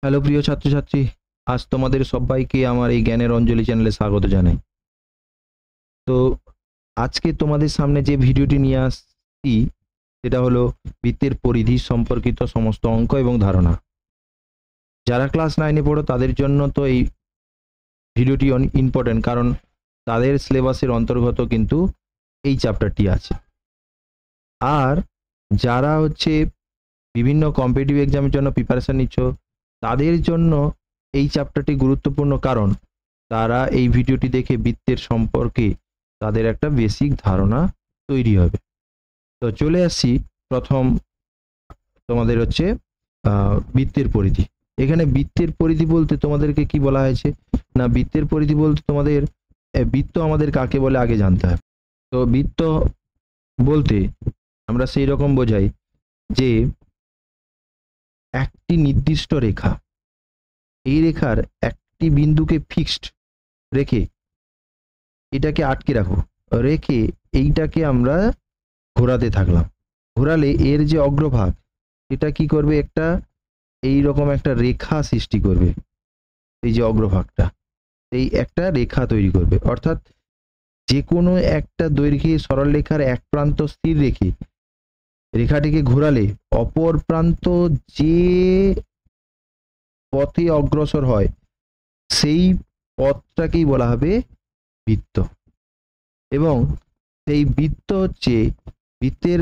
Hello প্রিয় ছাত্রছাত্রী, আজ তোমাদের সবাইকে আমার এই জ্ঞানের অঞ্জলি চ্যানেলে স্বাগত জানাই। তো আজকে তোমাদের সামনে যে ভিডিওটি নিয়ে আসছি সেটা হলো বৃত্তের পরিধি সম্পর্কিত সমস্ত অঙ্ক এবং ধারণা। যারা ক্লাস 9-এ পড়ো তাদের জন্য তো এই ভিডিওটি অনেক ইম্পর্টেন্ট, কারণ তাদের সিলেবাসের অন্তর্গত কিন্তু এই চ্যাপ্টারটি আছে। আর যারা বিভিন্ন কম্পিটিটিভ এক্সামের জন্য প্রিপারেশন নিচ্ছ তাদের জন্য এই চ্যাপ্টারটি গুরুত্বপূর্ণ, কারণ তারা এই ভিডিওটি দেখে বৃত্তের সম্পর্কে তাদের একটা বেসিক ধারণা তৈরি হবে। তো চলে আসছি প্রথম, তোমাদের বৃত্তের পরিধি। এখানে বৃত্তের পরিধি বলতে তোমাদেরকে কি বলা হয়েছে না, বৃত্তের পরিধি বলতে তোমাদের বৃত্ত আমাদের কাকে বলে আগে জানতে হবে। তো বৃত্ত বলতে আমরা সেই রকম বোঝাই যে একটি নির্দিষ্ট রেখা, এই রেখার একটি বিন্দুকে ফিক্সড রেখে এটাকে আটকে রাখো, রেখে এইটাকে আমরা ঘোরাতে থাকলাম। ঘোরালে এর যে অগ্রভাগ এটা কি করবে, একটা এই রকম একটা রেখা সৃষ্টি করবে। এই যে অগ্রভাগটা এই একটা রেখা তৈরি করবে, অর্থাৎ যে কোনো একটা দৈর্ঘ্যে সরলরেখার এক প্রান্ত স্থির রেখে রেখাটিকে ঘোরালে অপর প্রান্ত যে পথে অগ্রসর হয় সেই পথটাকেই বলা হবে বৃত্ত। এবং এই বৃত্ত বৃত্তের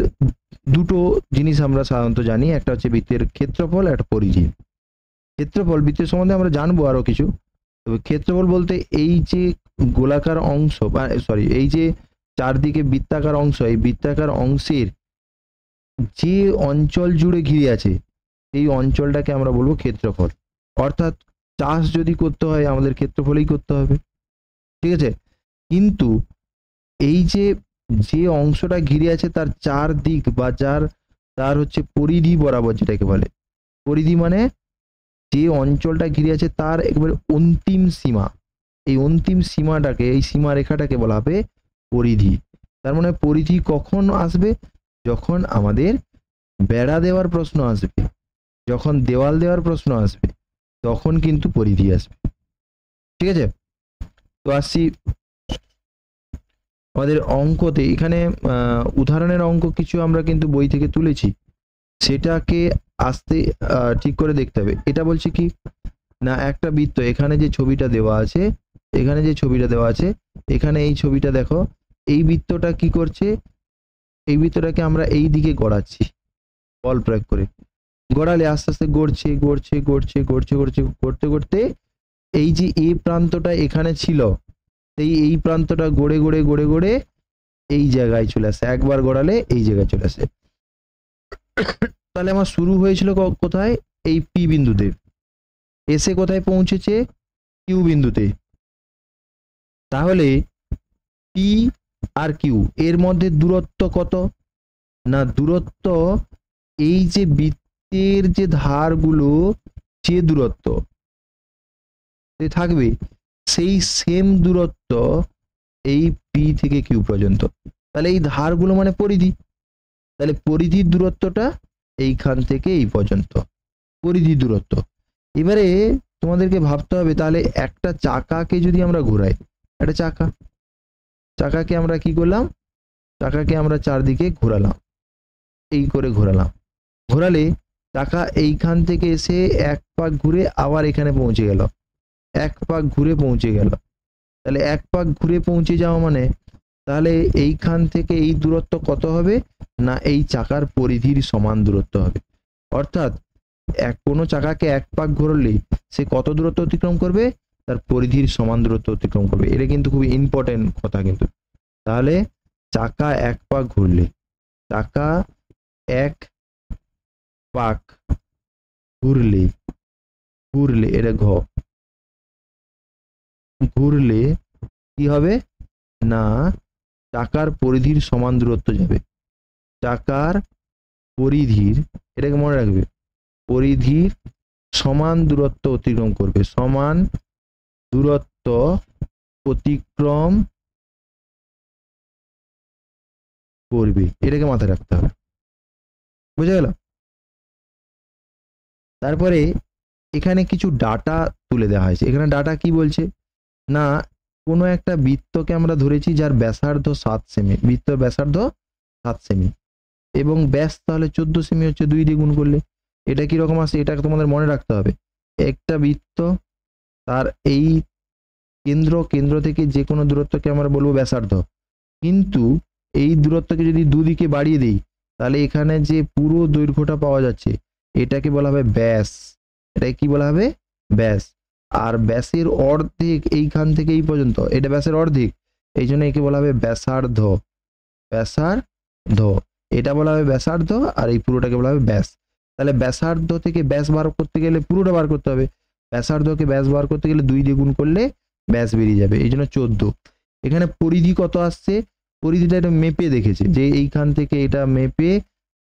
দুটো জিনিস আমরা সাধারণত জানি, একটা হচ্ছে বৃত্তের ক্ষেত্রফল, একটা পরিধি। ক্ষেত্রফল বৃত্তের সম্বন্ধে আমরা জানবো আরো কিছু, তবে ক্ষেত্রফল বলতে এই যে গোলাকার অংশ বা এই যে চারদিকে বৃত্তাকার অংশ, এই বৃত্তাকার অংশের যে অঞ্চল জুড়ে ঘিরে আছে এই অঞ্চলটাকে আমরা বলবো ক্ষেত্রফল। অর্থাৎ চাষ যদি করতে হয় আমাদের ক্ষেত্রফলেই করতে হবে, ঠিক আছে। কিন্তু এই যে যে অংশটা ঘিরে আছে তার চার দিক বা তার পরিধি বরাবর, যেটাকে বলে পরিধি, মানে যে অঞ্চলটা ঘিরে আছে তার একেবারে অন্তিম সীমা, এই অন্তিম সীমাটাকে, এই সীমা রেখাটাকে বলা হবে পরিধি। তার মানে পরিধি কখন আসবে, যখন আমাদের বেড়া দেওয়ার প্রশ্ন আসবে, যখন দেওয়াল দেওয়ার প্রশ্ন আসবে তখন কিন্তু পরিধি আসবে, ঠিক আছে। তো আসছি আমাদের অঙ্কতে। এখানে উদাহরণের অঙ্ক কিছু আমরা কিন্তু বই থেকে তুলেছি, সেটাকে আস্তে ঠিক করে দেখতে হবে। এটা বলছে কি না, একটা বৃত্ত, এখানে যে ছবিটা দেওয়া আছে, এখানে যে ছবিটা দেওয়া আছে, এখানে এই ছবিটা দেখো, এই বৃত্তটা কি করছে, এই বৃত্তটাকে আমরা এই দিকে গড়াচ্ছি বল প্রয়োগ করে। গড়ালে আস্তে আস্তে গড়ছে গড়ছে গড়ছে গড়ছে গড়ছে করতে করতে এই যে এই প্রান্তটা এখানে ছিল, এই প্রান্তটা গড়ে গড়ে গড়ে গড়ে এই জায়গায় চলে আসে, একবার গড়ালে এই জায়গায় চলে আসে। তাহলে আমার শুরু হয়েছিল কোথায়, এই পি বিন্দুতে, এসে কোথায় পৌঁছেছে, কিউ বিন্দুতে। তাহলে পি আর কিউ এর মধ্যে দূরত্ব কত না, দূরত্ব এই যে বৃত্তের যে ধারগুলো যে দূরত্ব থাকবে সেই সেম দূরত্ব এই পি থেকে কিউ পর্যন্ত। তাহলে এই ধারগুলো মানে পরিধি, তাহলে পরিধির দূরত্বটা এইখান থেকে এই পর্যন্ত পরিধি দূরত্ব। এবারে তোমাদেরকে ভাবতে হবে, তাহলে একটা চাকাকে যদি আমরা ঘোরাই, একটা চাকাকে আমরা কি করলাম, চাকাকে আমরা চারদিকে ঘোরালাম, এই করে ঘোরালাম। ঘোরালে চাকা এইখান থেকে এসে এক পাক ঘুরে আবার এখানে পৌঁছে গেল, এক পাক ঘুরে পৌঁছে গেল। তাহলে এক পাক ঘুরে পৌঁছে যাওয়া মানে তাহলে এইখান থেকে এই দূরত্ব কত হবে না, এই চাকার পরিধির সমান দূরত্ব হবে। অর্থাৎ কোনো চাকাকে এক পাক ঘোরালে সে কত দূরত্ব অতিক্রম করবে, তার পরিধির সমান দূরত্ব অতিক্রম করবে। এটা কিন্তু খুবই ইম্পর্টেন্ট কথা কিন্তু। তাহলে চাকা এক পাক ঘুরলে, চাকা এক পাক ঘুরলে, ঘুরলে এটা ঘুরলে কি হবে না, চাকার পরিধির সমান দূরত্ব যাবে, চাকার পরিধির, এটাকে মনে রাখবে, পরিধির সমান দূরত্ব অতিক্রম করবে, সমান দূরত্ব অতিক্রম করবে, এটাকে মাথায় রাখতে হবে, বুঝা গেল। তারপরে এখানে কিছু ডাটা তুলে দেওয়া হয়েছে। এখানে ডাটা কি বলছে না, কোনো একটা বৃত্তকে আমরা ধরেছি যার ব্যাসার্ধ 7 সেমি, বৃত্তর ব্যাসার্ধ 7 সেমি এবং ব্যাস তাহলে 14 সেমি হচ্ছে 2 দিয়ে গুণ করলে। এটা কি রকম আসে এটা তোমাদের মনে রাখতে হবে। একটা বৃত্ত তার এই কেন্দ্র থেকে যে কোনো দূরত্বকে আমরা বলবো ব্যাসার্ধ, কিন্তু এই দূরত্বকে যদি দুদিকে বাড়িয়ে দিই তাহলে এখানে যে পুরো দৈর্ঘ্যটা পাওয়া যাচ্ছে এটাকে বলা হবে ব্যাস। এটাকে কি বলা হবে? ব্যাস। আর ব্যাসের অর্ধেক এইখান থেকে এই পর্যন্ত, এটা ব্যাসের অর্ধেক, এই জন্য একে বলা হবে ব্যাসার্ধ। ব্যাসার্ধ, এটা বলা হবে ব্যাসার্ধ আর এই পুরোটাকে বলা হবে ব্যাস। তাহলে ব্যাসার্ধ থেকে ব্যাস বার করতে গেলে পুরোটা বার করতে হবে, ব্যাসার্ধকে ব্যাস বার করতে গেলে 2 দিয়ে গুণ করলে ব্যাস বেরিয়ে যাবে, এই জন্য 14। এখানে পরিধি কত আসছে, পরিধিটা এটা মেপে দেখেছে যে এইখান থেকে এটা মেপে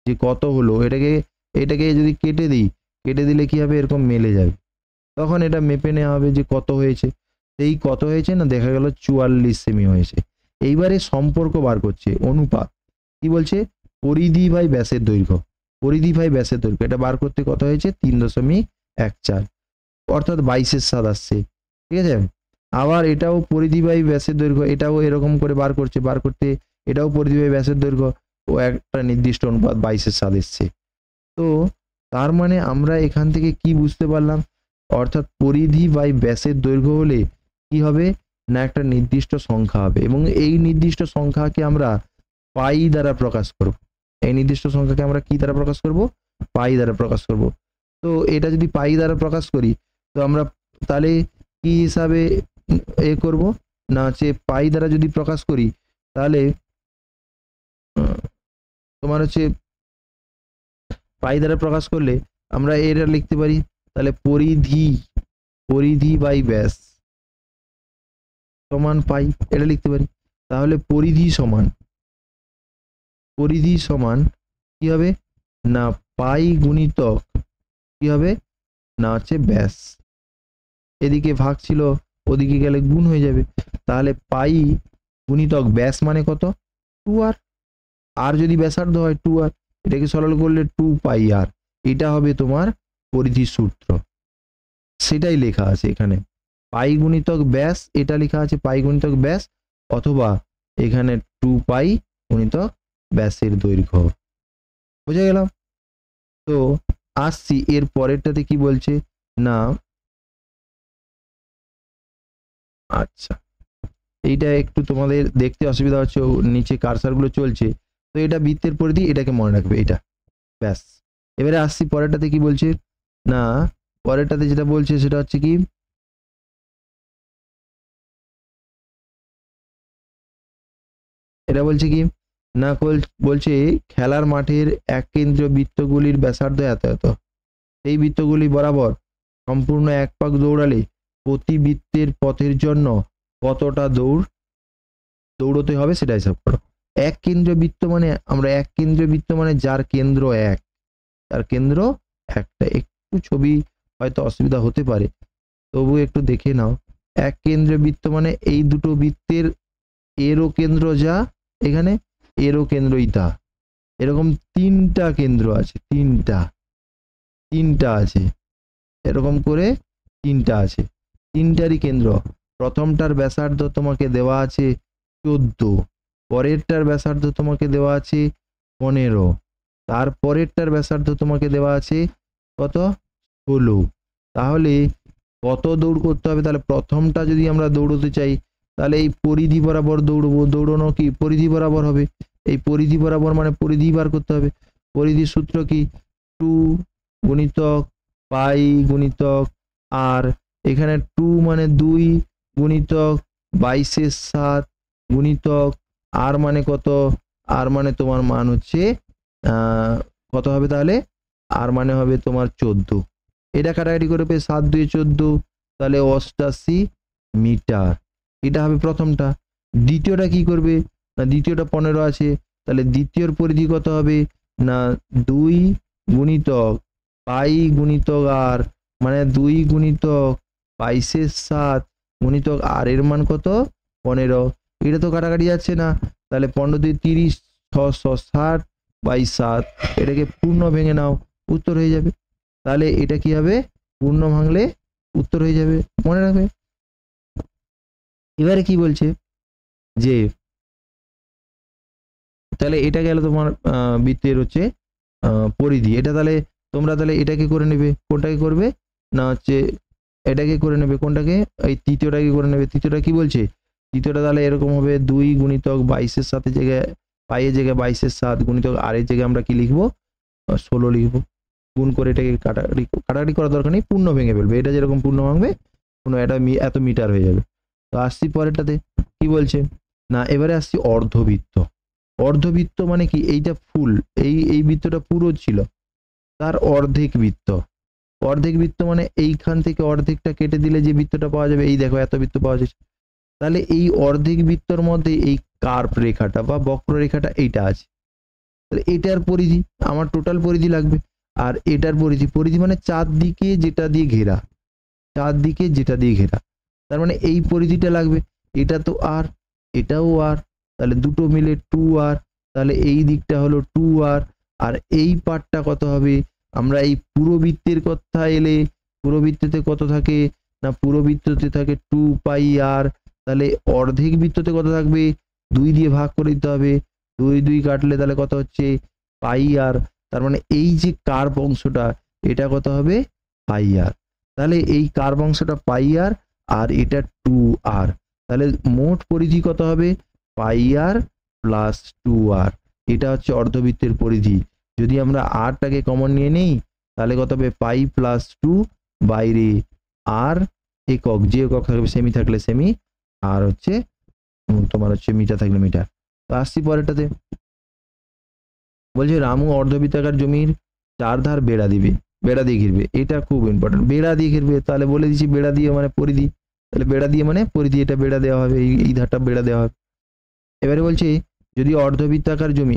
যে কত হলো, এটাকে যদি কেটে দিই, কেটে দিলে কি হবে, এরকম মেলে যাবে, তখন এটা মেপে নেওয়া হবে যে কত হয়েছে। এই কত হয়েছে না, দেখা গেল 44 সেমি হয়েছে। এইবারে সম্পর্ক বার করছে, অনুপাত। কি বলছে? পরিধি বাই ব্যাসের দৈর্ঘ্য, পরিধি বাই ব্যাসের দৈর্ঘ্য, এটা বার করতে কত হয়েছে 3.14, অর্থাৎ 22/7 আসছে। ঠিক আছে, আবার এটাও পরিধি বাই ব্যাসের দৈর্ঘ্য, এটাও এরকম করে বার করতে এটাও পরিধি বাই ব্যাসের দৈর্ঘ্য ও একটা নির্দিষ্ট অনুপাত 22/7 এসছে। তো তার মানে আমরা এখান থেকে কি বুঝতে পারলাম, অর্থাৎ পরিধি বাই ব্যাসের দৈর্ঘ্য হলে কি হবে না, একটা নির্দিষ্ট সংখ্যা হবে এবং এই নির্দিষ্ট সংখ্যাকে আমরা পাই দ্বারা প্রকাশ করব। এই নির্দিষ্ট সংখ্যাকে আমরা কি দ্বারা প্রকাশ করব? পাই দ্বারা প্রকাশ করব। তো এটা যদি পাই দ্বারা প্রকাশ করি তো আমরা তাহলে কি হিসাবে করব না, হচ্ছে পাই দ্বারা যদি প্রকাশ করি তাহলে তোমার হচ্ছে পাই দ্বারা প্রকাশ করলে আমরা এটা লিখতে পারি, তাহলে পরিধি বাই ব্যাস সমান পাই, এটা লিখতে পারি। তাহলে পরিধি সমান কি হবে না, পাই গুণিতক কি হবে না হচ্ছে ব্যাস, এদিকে ভাগ ছিল ওদিকে গেলে গুণ হয়ে যাবে। তাহলে পাই গুণিতক ব্যাস মানে কত, 2r, আর যদি ব্যাসার্ধ হয় 2r, এটাকে সরল করলে 2πr, এটা হবে তোমার পরিধির সূত্র। সেটাই লেখা আছে এখানে, পাই গুণিতক ব্যাস, এটা লেখা আছে পাই গুণিতক ব্যাস, অথবা এখানে 2π গুণিতক ব্যাসের দৈর্ঘ্য। বুঝে গেল? তো আসছি এর পরেরটাতে কি বলছে না, আচ্ছা এইটা একটু তোমাদের দেখতে অসুবিধা হচ্ছে, নিচে কারসার গুলো চলছে, তো এটা বৃত্তের পরিধি, এটাকে মনে রাখবে এটা ব্যাস। এবারে আসছি পরেরটাতে কি বলছে না, পরেরটাতে যেটা বলছে সেটা হচ্ছে কি, এটা বলছে কি না, বলছে খেলার মাঠের এক কেন্দ্রীয় বৃত্তগুলির ব্যাসার্ধ এত এত, এই বৃত্তগুলি বরাবর সম্পূর্ণ এক পাক দৌড়ালে প্রতি বৃত্তের পথের জন্য কতটা দৌড়তে হবে সেটা হিসাব করো। এক কেন্দ্রীয় বৃত্ত মানে আমরা এক কেন্দ্রীয় বৃত্ত মানে যার কেন্দ্র এক, যার কেন্দ্র একটা, একটু ছবি হয়তো অসুবিধা হতে পারে, তবু একটু দেখে নাও। এক কেন্দ্রীয় বৃত্ত মানে এই দুটো বৃত্তের এরও কেন্দ্র যা, এখানে এরও কেন্দ্রই তা, এরকম তিনটা কেন্দ্র আছে, তিনটা আছে, এরকম করে তিনটা আছে, তিনটারই কেন্দ্র। প্রথমটার ব্যাসার্ধ তোমাকে দেওয়া আছে 14, পরেরটার ব্যাসার্ধ তোমাকে দেওয়া আছে 15, তারপরেরটার ব্যাসার্ধ তোমাকে দেওয়া আছে কত, 16। তাহলে কত দৌড় করতে হবে, তাহলে প্রথমটা যদি আমরা দৌড়তে চাই তাহলে এই পরিধি বরাবর দৌড়বো, দৌড়ানো কি পরিধি বরাবর হবে, এই পরিধি বরাবর মানে পরিধি বার করতে হবে। পরিধির সূত্র কি, 2 গুণিতক পাই গুণিতক আর, এখানে 2 মানে 2 গুণিতক 22/7 গুণিতক আর মানে কত, আর মানে তোমার মান হচ্ছে কত হবে, তাহলে আর মানে হবে তোমার 14, এটা কাটাকাটি করে পেয়ে 7 2 14, তাহলে 88 মিটার, এটা হবে প্রথমটা। দ্বিতীয়টা কি করবে না, দ্বিতীয়টা 15 আছে, তাহলে দ্বিতীয়র পরিধি কত হবে না 2 গুণিতক পাই গুণিতক আর, মানে 2 গুণিতক 22/7 গুণিতক আর এর মান কত 15, এটা তো কাটাকাটি যাচ্ছে না, তাহলে 15 2 30, 660/7, এটাকে পূর্ণ ভেঙে নাও, উত্তর হয়ে যাবে। তাহলে এটা কি হবে পূর্ণ ভাঙলে উত্তর হয়ে যাবে, মনে রাখবে। এবারে কি বলছে যে তাহলে এটা গেল তোমার বৃত্তের হচ্ছে পরিধি। এটা তাহলে তোমরা তাহলে এটাকে করে নেবে, কোনটাকে করবে না হচ্ছে এটাকে করে নেবে, কোনটাকে এই তৃতীয়টাকে করে নেবে। তৃতীয়টা কি বলছে, তৃতীয়টা তাহলে এরকম হবে 2 গুণিতক 22 এর সাথে জায়গায় পাইয়ের জায়গায় 22 এর 7 গুণিতক আর এর জায়গায় আমরা কি লিখবো 16 লিখবো। গুণ করে এটাকে কাটাকাটি করার দরকার নেই, পূর্ণ ভেঙে ফেলবে। এটা যেরকম পূর্ণ ভাঙবে পূর্ণ এটা এত মিটার হয়ে যাবে। তো আসছি পরেরটাতে কি বলছে না, এবারে আসছি অর্ধবৃত্ত। অর্ধবৃত্ত মানে কি, এইটা ফুল, এই বৃত্তটা পুরো ছিল, তার অর্ধেক বৃত্ত। অর্ধেক বৃত্ত মানে এইখান থেকে অর্ধেকটা কেটে দিলে যে বৃত্তটা পাওয়া যাবে, এই দেখো এত বৃত্ত পাওয়া যাচ্ছে। তাহলে এই অর্ধেক বৃত্তর মধ্যে এই কার্ভ রেখাটা বা বক্ররেখাটা এইটা আছে, তাহলে এটার পরিধি আমার টোটাল পরিধি লাগবে। আর এটার পরিধি মানে চারদিকে যেটা দিয়ে ঘেরা, চারদিকে যেটা দিয়ে ঘেরা, তার মানে এই পরিধিটা লাগবে। এটা তো আর, এটাও আর, তাহলে দুটো মিলে 2r, তাহলে এই দিকটা হলো 2r। আর এই পার্টটা কত হবে, আমরা এই পুরো বৃত্তের কথা এলে পুরো বৃত্ততে কত থাকে না, পুরো বৃত্ততে থাকে 2 পাই r। তাহলে অর্ধেক বৃত্ততে কত থাকবে, 2 দিয়ে ভাগ করে দিতে হবে, 2 2 কাটলে তাহলে কত হচ্ছে পাই r। তার মানে এই যে কার্ভ অংশটা এটা কত হবে পাই r। তাহলে এই কার্ভ অংশটা পাই r আর এটা 2r, তাহলে মোট পরিধি কত হবে পাই r প্লাস 2r। এটা হচ্ছে অর্ধবৃত্তের পরিধি। যদি আমরা rটাকে কমন নিয়ে নেই তাহলে কত হবে পাই প্লাস 2, বাইরে r একক, যে একক থাকবে সেমি থাকলে সেমি, আর হচ্ছে তোমার হচ্ছে মিটার থাকলে মিটার। তো আসছি পরেরটাতে, বলছে রামু অর্ধবৃত্তাকার জমির 4 ধার বেড়া দিবে, বেড়া দিয়ে ঘিরবে। এটা খুব ইম্পর্টেন্ট, বেড়া দিয়ে ঘিরবে। তাহলে বলে দিচ্ছি বেড়া দিয়ে মানে পরিধি, তাহলে বেড়া দিয়ে মানে পরিধি, এটা বেড়া দেওয়া হবে, এই ধারটা বেড়া দেওয়া হবে। এবারে বলছে যদি অর্ধবৃত্তাকার জমি,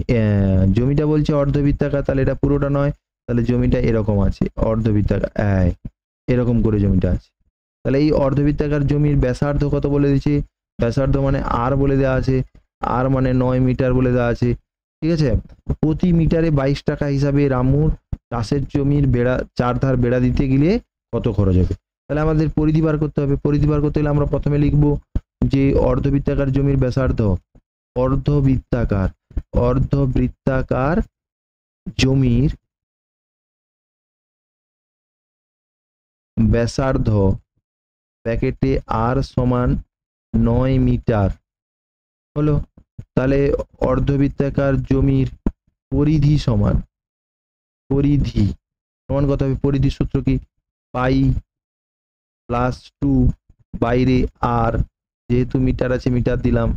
জমিটা বলছে অর্ধবৃত্তাকার, তাহলে এটা পুরোটা নয়, তাহলে জমিটা এরকম আছে অর্ধবৃত্তাকার, এরকম করে জমিটা আছে। তাহলে এই অর্ধবৃত্তাকার জমির ব্যাসার্ধ কত বলে দিয়েছে, ব্যাসার্ধ মানে আর বলে দেওয়া আছে, আর মানে 9 মিটার বলে দেওয়া আছে, ঠিক আছে। প্রতি মিটারে 22 টাকা হিসাবে রামুর চাষের জমির বেড়া 4 ধার বেড়া দিতে গেলে কত খরচ হবে। তাহলে আমাদের পরিধি বার করতে হবে। পরিধি বার করতে গেলে আমরা প্রথমে লিখব যে অর্ধবৃত্তাকার জমির ব্যাসার্ধ, অর্ধবৃত্তাকার জমির ব্যাসার্ধ ব্র্যাকেটে আর সমান 9 মিটার হলো। তাহলে অর্ধবৃত্তাকার জমির পরিধি সমান, পরিধি সমান কত হবে, পরিধির সূত্র কি পাই প্লাস 2, বাইরে আর, যেহেতু মিটার আছে মিটার দিলাম,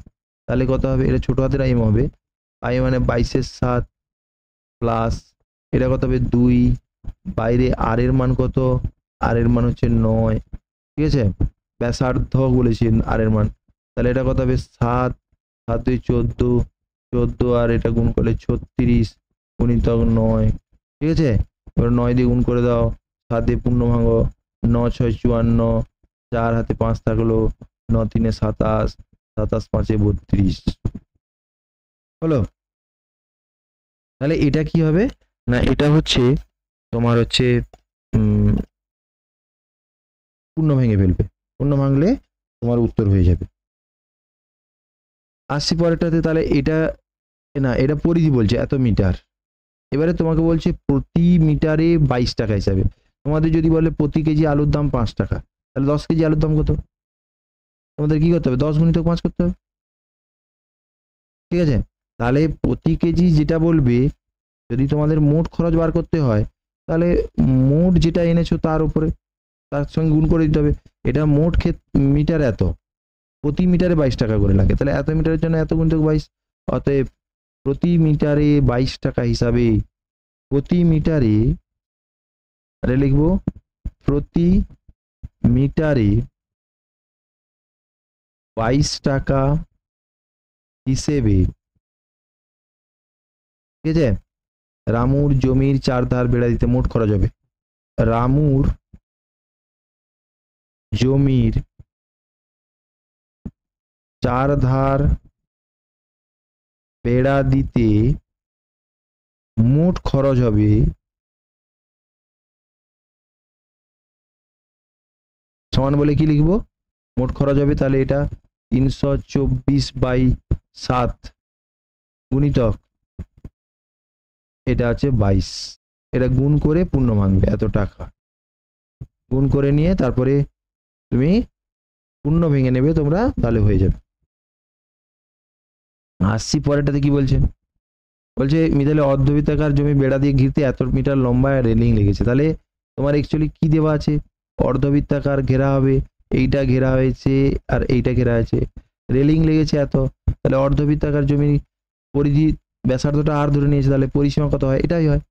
তাহলে কত হবে, এটা ছোট হাতের এম হবে, পাই মানে 22 এর 7 প্লাস এটা কত হবে 2, বাইরে আর এর মান কত, আর এর মান হচ্ছে 9, ঠিক আছে। ব্যাসার্ধ বলেছি আর এর মান, তাহলে এটা কত হবে 7, 7 2 14, 14 আর এটা গুণ করলে 36 গুণিতক 9, ঠিক আছে। এবার 9 দিয়ে গুণ করে দাও, 7 দিয়ে পূর্ণ ভাঙো, 9 6 54, 4 হাতে 5 থাকলো, 9 3 27, 27 5 32 হলো। তাহলে এটা কি হবে না, এটা হচ্ছে তোমার হচ্ছে পূর্ণ ভেঙে ফেলবে, পূর্ণ ভাঙলে তোমার উত্তর হয়ে যাবে। আসছি পরেরটাতে, তাহলে এটা না, এটা পরিধি বলছে এত মিটার। এবারে তোমাকে বলছে প্রতি মিটারে 22 টাকা হিসাবে। তোমাদের যদি বলে প্রতি কেজি আলুর দাম 5 টাকা, তাহলে 10 কেজি আলুর দাম কত, তোমাদের কি করতে হবে 10 গুণিতক 5 করতে হবে, ঠিক আছে। তাহলে প্রতি কেজি যেটা বলবে, যদি তোমাদের মোট খরচ বার করতে হয় তাহলে মোট যেটা এনেছো তার উপরে তার সঙ্গে গুণ করে দিতে হবে। এটা মোট মিটার এত, প্রতি মিটারে 22 টাকা করে লাগে, তাহলে এত মিটারের জন্য এত গুণিতক 22, অতএব প্রতি মিটারে 22 টাকা হিসাবে, প্রতি মিটারে আরে লিখবো প্রতি মিটারে 22 টাকা হিসেবে, ঠিক আছে, রামুর জমির 4 ধার বেড়া দিতে মোট খরচ হবে। রামুর জমির 4 ধার বেড়া দিতে মোট খরচ হবে সমান বলে কি লিখবো, মোট খরচ হবে তাহলে এটা 324/7 গুণিতক এটা হচ্ছে 22, এটা গুণ করে পূর্ণ ভাঙবে, এত টাকা গুণ করে নিয়ে তারপরে তুমি পূর্ণ ভেঙে নেবে তোমরা, তাহলে হয়ে যাবে। আসছি পরেরটাতে কি বলছে, বলছে মিতালি অর্ধবৃত্তাকার জমি বেড়া দিয়ে ঘিরতে এত মিটার লম্বা রেলিং লেগেছে। তাহলে তোমার অ্যাকচুয়ালি কি দেওয়া আছে, অর্ধবৃত্তাকার ঘেরা হবে, এইটা ঘেরা হয়েছে আর এইটা ঘেরা হয়েছে, রেলিং লেগেছে এত, তাহলে অর্ধবৃত্তাকার জমির পরিধি ব্যাসার্ধটা আর ধরে নিয়েছে, তাহলে পরিসীমা কত হয়, এটাই হয়।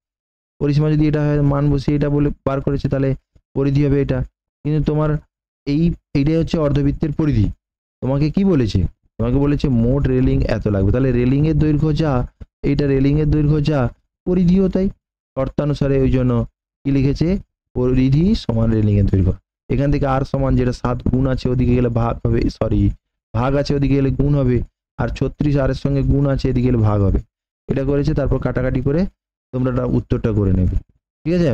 পরিসীমা যদি এটা হয়, মান বসিয়ে এটা বলে বার করেছে, তাহলে পরিধি হবে এটা। কিন্তু তোমার এইটাই হচ্ছে অর্ধবৃত্তের পরিধি। তোমাকে কি বলেছে, তোমাকে বলেছে মোট রেলিং এত লাগবে, তাহলে রেলিং এর দৈর্ঘ্য যা, এইটা রেলিং এর দৈর্ঘ্য যা, পরিধিও তাই, শর্তানুসারে ওই জন্য কি লিখেছে, পরিধি সমান রেলিং এর দৈর্ঘ্য। এখান থেকে আর সমান যেটা 7 গুণ আছে ওদিকে গেলে ভাগ হবে, সরি ভাগ আছে ওদিকে গেলে গুণ হবে, আর 36 আর এর সঙ্গে গুণ আছে এদিকে গেলে ভাগ হবে। এটা করেছে, তারপর কাটাকাটি করে তোমরা উত্তরটা করে নেবে, ঠিক আছে।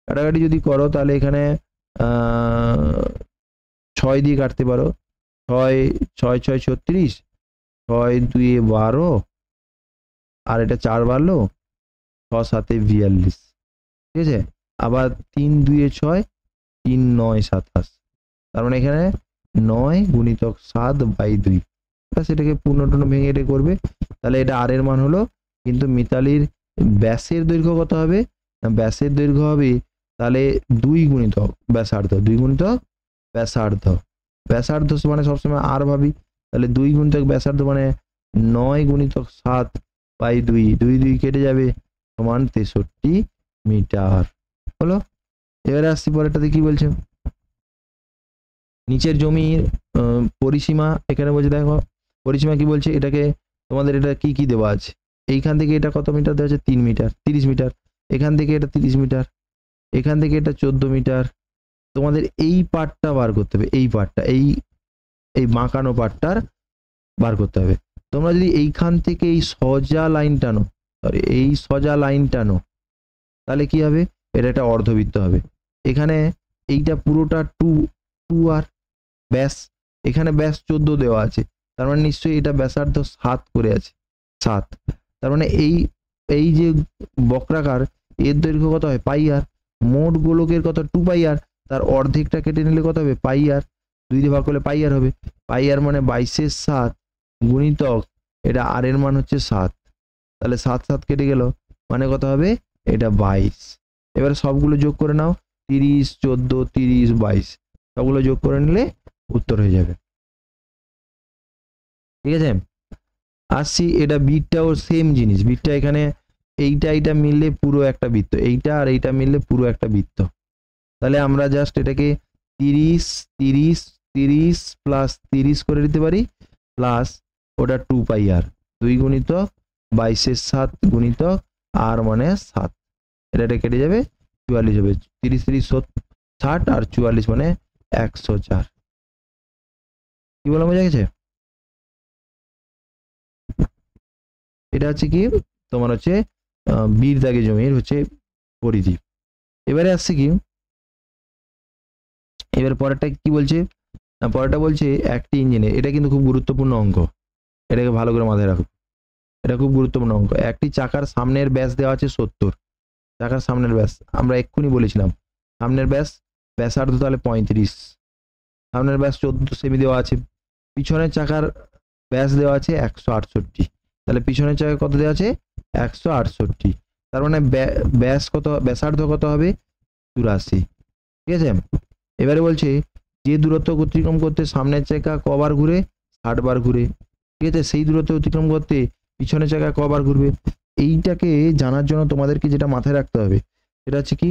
কাটাকাটি যদি করো তাহলে এখানে 6 দিয়ে কাটতে পারো, 6 6 6 36, 6 2 12, আর এটা 4 বাড়লো, 6 7 42, ঠিক আছে। আবার 3 2 6, 3 9 27, তার মানে এখানে 9 গুণিতক 7/2, সেটাকে পূর্ণটূর্ণ ভেঙে এটা করবে, তাহলে এটা আর এর মান হলো। কিন্তু মিতালির ব্যাসের দৈর্ঘ্য কত হবে, ব্যাসের দৈর্ঘ্য হবে তাহলে 2 গুণিতক ব্যাসার্ধ, 2 গুণিতক ব্যাসার্ধ, ব্যাসার্ধ মানে সবসময় আর ভাবি, তাহলে 2 গুণিতক ব্যাসার্ধ মানে 9 গুণিতক 7/2, 2 2 কেটে যাবে, সমান 63 মিটার হলো। এবারে আসছি পরেরটাতে কি বলছে, নিচের জমির পরিসীমা এখানে বলছে, দেখো পরিসীমা কি বলছে, এটাকে তোমাদের এটা কি কি দেওয়া আছে, এইখান থেকে এটা কত মিটার দেওয়া আছে, 3 মিটার 30 মিটার, এখান থেকে এটা 30 মিটার, এখান থেকে এটা 14 মিটার। তোমাদের এই পার্টটা বার করতে হবে, এই পার্টটা, এই বাঁকানো পার্টটার বার করতে হবে। তোমরা যদি এইখান থেকে এই সোজা লাইন টানো, সরি এই সোজা লাইন টানো, তাহলে কি হবে, এটা একটা অর্ধবৃত্ত হবে। এখানে এইটা পুরোটা 2 আর ব্যাস, এখানে ব্যাস 14 দেওয়া আছে, তার মানে নিশ্চয়ই এটা ব্যাসার্ধ 7 করে আছে, 7, তার মানে এই যে বক্রাকার এর দৈর্ঘ্য কত হয় পাই আর, মোট গোলকের কত 2 পাই আর, তার অর্ধেকটা কেটে নিলে কত হবে পাই আর, 2 দিয়ে ভাগ করলে পাই আর হবে, পাই আর মানে 22 7 গুণিতক এটা আর এর মান হচ্ছে 7, তাহলে 7 7 কেটে গেল, মানে কত হবে এটা 22। এবারে সবগুলো যোগ করে নাও, 30 14 30 22, সবগুলো যোগ করে নিলে উত্তর হয়ে যাবে, ঠিক আছে। আসছি এটা বিটটাও সেম জিনিস, বিটটা এখানে এইটা মিললে পুরো একটা বৃত্ত, এইটা আর এইটা মিললে পুরো একটা বৃত্ত, তাহলে আমরা জাস্ট এটাকে 30 30 30 প্লাস 30 করে দিতে পারি, প্লাস ওটা 2 পাই আর, 2 গুণিতক 22 7 গুণিতক আর মানে 7, এটা কেটে যাবে 44 হবে, 30 30 60 আর 44 মানে 104। কি বললাম, বোঝা গেছে? এটা হচ্ছে কি তোমার হচ্ছে বীর দাগে জমির হচ্ছে পরিধি। এবারে আসছে কি, এবার পরেরটা কি বলছে, পরেরটা বলছে একটি ইঞ্জিনে, এটা কিন্তু খুব গুরুত্বপূর্ণ অঙ্ক, এটাকে ভালো করে মাথায় রাখো, এটা খুব গুরুত্বপূর্ণ অঙ্ক। একটি চাকার সামনের ব্যাস দেওয়া আছে 70, চাকার সামনের ব্যাস আমরা এক্ষুনি বলেছিলাম, সামনের ব্যাসার্ধ তাহলে 35, সামনের ব্যাস 14 সেমি দেওয়া আছে, পিছনের চাকার ব্যাস দেওয়া আছে 168, তাহলে পিছনের চাকা কত দেওয়া আছে 168, তার মানে ব্যাস কত, ব্যাসার্ধ কত হবে 84, ঠিক আছে। এবারে বলছে যে দূরত্ব অতিক্রম করতে সামনের চাকা কবার ঘুরে, 60 বার ঘুরে, ঠিক আছে, সেই দূরত্ব অতিক্রম করতে পিছনের চাকা কবার ঘুরবে। এইটাকে জানার জন্য তোমাদেরকে যেটা মাথায় রাখতে হবে সেটা হচ্ছে কি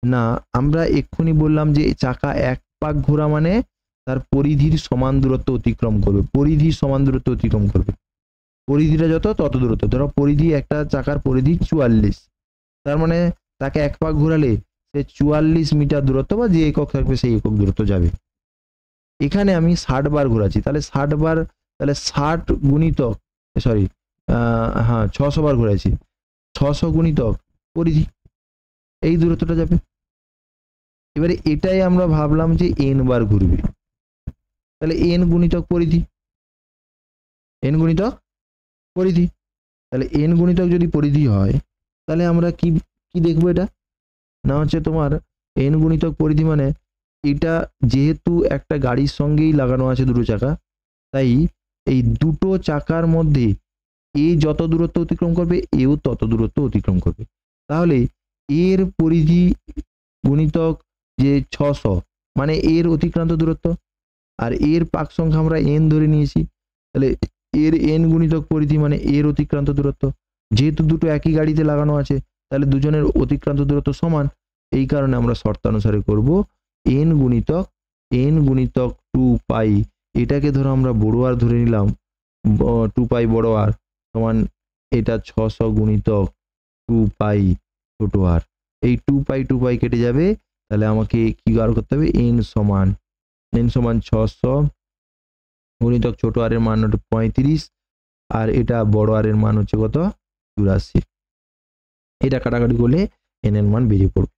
না, আমরা এক্ষুনি বললাম যে চাকা 1 পাক ঘোরা মানে তার পরিধির সমান দূরত্ব অতিক্রম করবে, পরিধির সমান দূরত্ব অতিক্রম করবে, পরিধিটা যত তত দূরত্ব, ধরো পরিধি একটা চাকার পরিধি 44, তার মানে তাকে 1 পাক ঘোরালে সে 44 মিটার দূরত্ব বা যে একক থাকবে সেই একক দূরত্ব যাবে। এখানে আমি 60 বার ঘোরাচ্ছি, তাহলে 60 বার, তাহলে 60 গুণিতক সরি হ্যাঁ 600 বার ঘোরাচ্ছি, 600 গুণিতক পরিধি, এই দূরত্বটা যাবে। এবারে এটাই আমরা ভাবলাম যে n বার ঘুরবে, তাহলে n গুণিতক পরিধি, n গুণিতক পরিধি, তাহলে n গুণিতক যদি পরিধি হয় তাহলে আমরা কি কি দেখবো, এটা না হচ্ছে তোমার n গুণিতক পরিধি মানে এটা যেহেতু একটা গাড়ির সঙ্গেই লাগানো আছে দুটো চাকা, তাই এই দুটো চাকার মধ্যে এ যত দূরত্ব অতিক্রম করবে এও তত দূরত্ব অতিক্রম করবে, তাহলে এর পরিধি গুণিতক যে 600 মানে এর অতিক্রান্ত দূরত্ব, আর এর পাক সংখ্যা আমরা n ধরে নিয়েছি, তাহলে এর n গুণিতক পরিধি মানে এর অতিক্রান্ত দূরত্ব, যেহেতু দুটো একই গাড়িতে লাগানো আছে তাহলে দুজনের অতিক্রান্ত দূরত্ব সমান, এই কারণে আমরা শর্তানুসারে করব n গুণিতক 2 পাই, এটাকে ধরো আমরা বড় আর ধরে নিলাম 2 পাই বড় আর সমান এটা 600 গুণিতক 2 পাই ছোট আর, এই 2 পাই কেটে যাবে, তাহলে আমাকে কি বার করতে হবে n সমান 600 গুণিতক ছোট আর এর মান হচ্ছে 35 আর এটা বড় আর এর মান হচ্ছে কত 84, এটা কাটাকাটি করলে n এর মান বেরিয়ে পড়বে।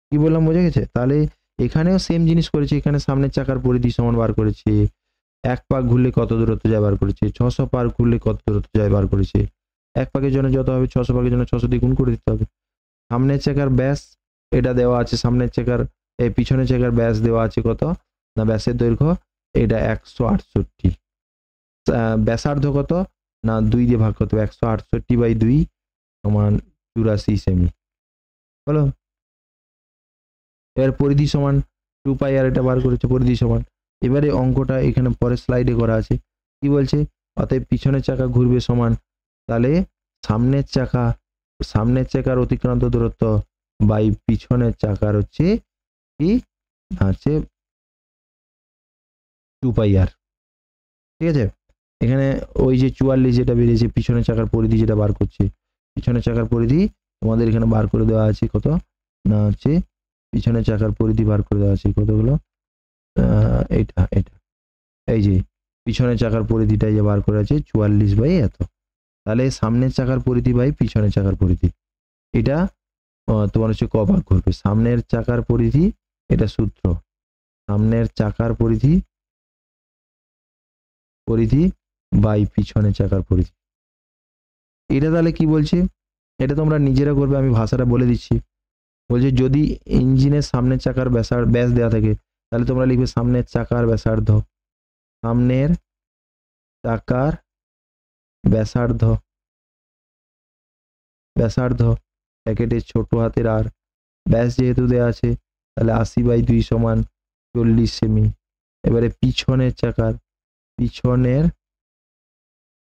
কি বললাম বোঝা গেছে? তাহলে এখানেও সেম জিনিস করেছে, এখানে সামনের চাকার পরিধি সমান বার করেছে, এক পাক ঘুরলে কত দূরত্ব যায় বার করেছে, 600 পাক ঘুরলে কত দূরত্ব যায় বার করেছে, এক পাকের জন্য যত হবে 600 পাকের জন্য 600 দিয়ে গুণ করে দিতে হবে। সামনের চাকার ব্যাস এটা দেওয়া আছে, সামনের চাকার এই পিছনের চাকার ব্যাস দেওয়া আছে কত না, ব্যাসের দৈর্ঘ্য এটা 168, ব্যাসার্ধ কত না 2 দিয়ে ভাগ করতে হবে, 168/2 সমান 84 সেমি বলো। এর পরিধি সমান 2 পাই আর এটা বার করেছে পরিধি সমান, এবারে অঙ্কটা এখানে পরের স্লাইডে করা আছে, কি বলছে অতএব পিছনের চাকা ঘুরবে সমান, তাহলে সামনের চাকার অতিক্রান্ত দূরত্ব বাই পিছনের চাকার হচ্ছে কি আছে 2 পাই আর, ঠিক আছে। এখানে ওই যে 44 যেটা বেরিয়েছে পিছনের চাকার পরিধি যেটা বার করছে, পিছনের চাকার পরিধি তোমাদের এখানে বার করে দেওয়া আছে কত না হচ্ছে পিছনের চাকার পরিধি বার করে দেওয়া আছে কতগুলো, এটা এই যে পিছনের চাকার পরিধিটা যে বার করে আছে 44 বাই এত, তাহলে সামনের চাকার পরিধি বাই পিছনের চাকার পরিধি, এটা তোমার হচ্ছে কবার ঘুরবে, সামনের চাকার পরিধি, এটা সূত্র সামনের চাকার পরিধি বাই পিছনের চাকার পরিধি। এটা তাহলে কি বলছে, এটা তোমরা নিজেরা করবে, আমি ভাষাটা বলে দিচ্ছি। বলছে যদি ইঞ্জিনের সামনের চাকার ব্যাস দেওয়া থাকে তাহলে তোমরা লিখবে সামনের চাকার ব্যাসার্ধ, সামনের চাকার ব্যাসার্ধ প্যাকেটের ছোট হাতের আর, ব্যাস যেহেতু দেওয়া আছে তাহলে 80/2 সমান 40 সেমি। এবারে পিছনের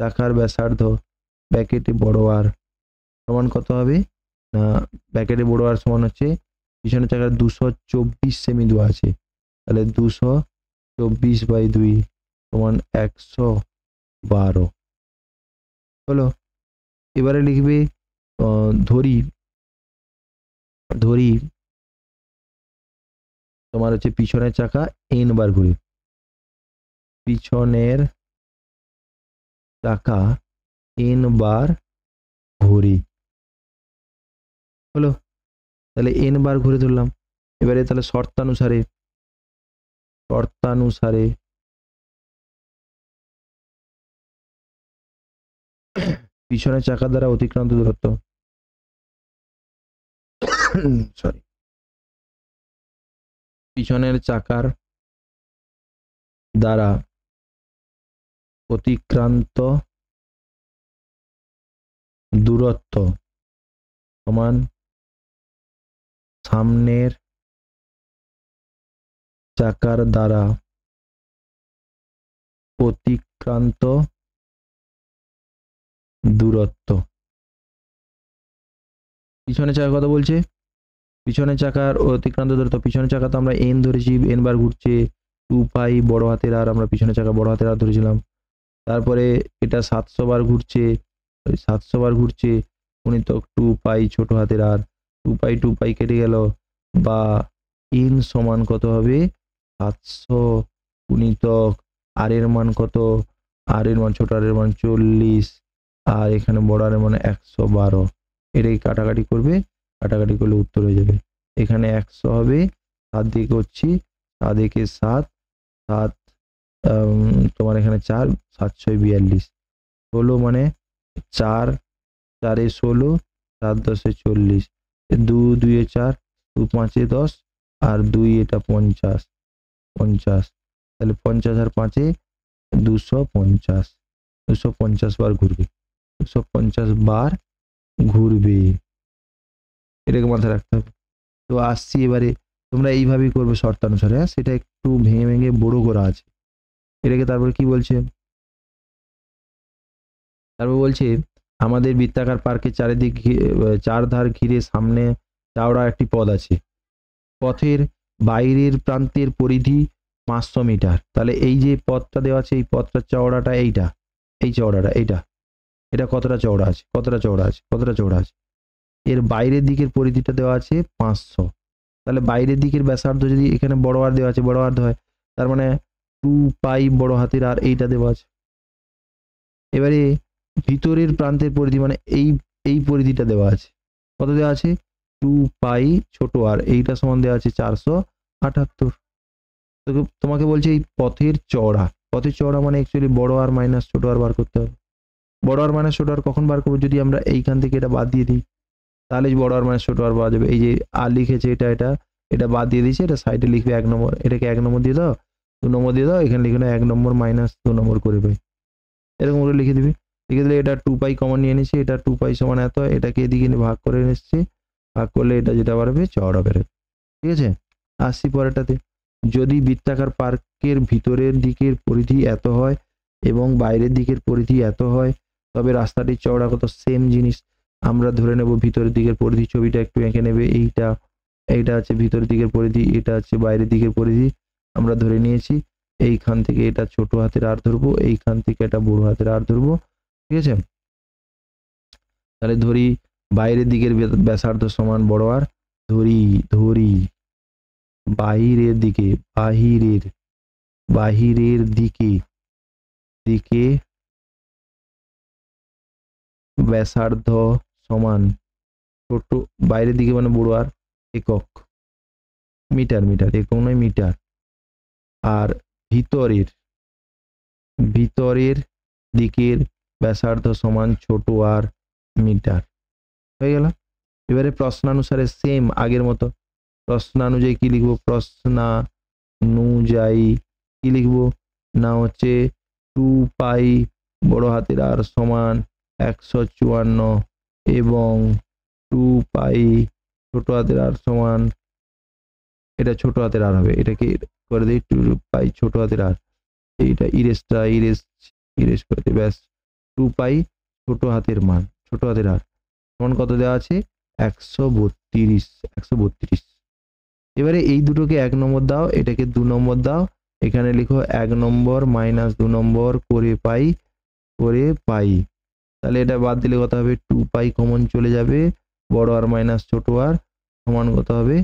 চাকার ব্যাসার্ধ ব্যাকেটে বড় আর সমান কত হবে না, ব্যাকেটে বড় আর সমান হচ্ছে পিছনের চাকার 224 সেমি দেওয়া আছে, তাহলে 224/2 সমান 112 হলো। এবারে লিখবে ধরি তোমার হচ্ছে পিছনের চাকা n বার ঘুরে, পিছনের চাকা n বার ঘুরে হলো, তাহলে n বার ঘুরে ধরলাম। এবারে তাহলে শর্তানুসারে পিছনের চাকা দ্বারা অতিক্রান্ত দূরত্ব সরি পিছনের চাকার দ্বারা অতিক্রান্ত দূরত্ব সমান সামনের চাকার দ্বারা অতিক্রান্ত দূরত্ব। পিছনের চাকা কথা বলছে, পিছনের চাকার অতিক্রান্ত দূরত্ব, পিছনের চাকা তো আমরা n ধরেছি, n বার ঘুরছে, 2 পাই বড় হাতের আর, আমরা পিছনের চাকা বড় হাতের আর ধরেছিলাম, তারপরে এটা 700 বার ঘুরছে গুণিতক 2 পাই ছোট হাতের আর, 2 পাই কেটে গেল, বা n সমান কত হবে 700 গুণিতক আর এর মান কত, আর এর মান ছোট আর এর মান 40 আর এখানে বড় আর এর মান 112, এটাই কাটাকাটি করলে উত্তর হয়ে যাবে, এখানে 100 হবে 7 দিয়ে করছি, 7 একে 7, 7 তোমার এখানে 4, 7 6 42, 16 মানে 4 4 এ 16, 4 10 এ 40, 2 2 এ 4, 2 5 এ 10, আর 2 এটা 50, 50, তাহলে 50 আর 5 এ 250, 250 বার ঘুরবে, 250 বার ঘুরবে, এটাকে মাথায় রাখতে হবে। তো আসছি এবারে, তোমরা এইভাবেই করবে শর্তানুসারে, হ্যাঁ সেটা একটু ভেঙে ভেঙে বড় করা আছে। এটাকে তারপরে কি বলছে, তারপর বলছে আমাদের বৃত্তাকার পার্কের চারিদিক চার ধার ঘিরে সামনে চওড়া একটি পথ আছে, পথের বাইরের প্রান্তের পরিধি 500 মিটার। তাহলে এই যে পথটা দেওয়া আছে, এই পথটার চওড়াটা এইটা, এই চওড়াটা এইটা, এটা কতটা চওড়া আছে, কতটা চওড়া আছে, কতটা চওড়া আছে। এর বাইরের দিকের পরিধিটা দেওয়া আছে 500, তাহলে বাইরের দিকের ব্যাসার্ধ যদি এখানে বড় আর দেওয়া আছে, বড় আর হয়, তার মানে 2 পাই বড় হাতের আর এইটা দেওয়া আছে। এবারে ভিতরের প্রান্তের পরিধি মানে এই পরিধিটা দেওয়া আছে, কত দেওয়া আছে 2 পাই ছোট আর, এইটা সমান দেওয়া আছে 478। তোমাকে বলছে এই পথের চওড়া, পথের চওড়া মানে অ্যাকচুয়ালি বড় আর মাইনাস ছোট আর বার করতে হবে। বড় আর মাইনাস ছোট আর কখন বার করবো, যদি আমরা এইখান থেকে এটা বাদ দিয়ে দিই, তাহলে বড় আর মাইনাস ছোট আর পাওয়া যাবে। এই যে আর লিখেছে এটা এটা এটা বাদ দিয়ে দিয়েছে, এটা সাইডে লিখবে 1 নম্বর, এটাকে 1 নম্বর দিয়ে দাও, 2 নম্বর দিয়ে দাও, এখানে লিখে নাও 1 নম্বর মাইনাস 2 নম্বর করে পাই, এরকম করে লিখে দিবি। লিখে দিলে এটা 2 পাই কমন নিয়ে নিয়েছি, এটা 2 পাই সমান এত, এটাকে এদিকে ভাগ করে নিচ্ছি, ভাগ করলে এটা যেটা বাড়বে চওড়া বেরোবে। ঠিক আছে, আসছি পরেরটাতে। যদি বৃত্তাকার পার্কের ভিতরের দিকের পরিধি এত হয় এবং বাইরের দিকের পরিধি এত হয়, তবে রাস্তাটির চওড়া কত, সেম জিনিস। আমরা ধরে নেব ভিতরের দিকের পরিধি, ছবিটা একটু এঁকে নেবে, এইটা হচ্ছে ভিতরের দিকের পরিধি, এটা হচ্ছে বাইরের দিকের পরিধি। আমরা ধরে নিয়েছি এইখান থেকে এটা ছোট হাতের আর ধরবো, এইখান থেকে এটা বড় হাতের আর ধরবো। ঠিক আছে, তাহলে ধরি বাইরের দিকের ব্যাসার্ধ সমান বড় আর, ধরি বাহিরের দিকে, বাহিরের দিকে ব্যাসার্ধ সমান ছোট, বাইরের দিকে মানে বড় আর, একক মিটার, একক নয় মিটার, আর ভিতরের দিকের ব্যাসার্ধ সমান ছোট আর মিটার। হয়ে গেল। এবারে প্রশ্নানুসারে সেম আগের মতো, প্রশ্নানুযায়ী কি লিখবো, প্রশ্নানুযায়ী কি লিখবো না হচ্ছে 2 পাই বড় হাতের আর সমান 154 এবং 2 পাই ছোট হাতের আর সমান, এটা ছোট হাতের আর হবে, এটাকে করে দিই 2 পাই ছোট হাতের আর, এইটা ইরেজ করে দিই, ব্যাস 2 পাই ছোট হাতের মান, ছোট হাতের আর সমান কত দেওয়া আছে 132। এবারে এই দুটোকে 1 নম্বর দাও, এটাকে 2 নম্বর দাও, এখানে লিখো 1 নম্বর মাইনাস 2 নম্বর করে পাই, তাহলে এটা বাদ দিলে কত হবে 2 পাই কমন চলে যাবে, বড় আর মাইনাস ছোট আর সমান কত হবে,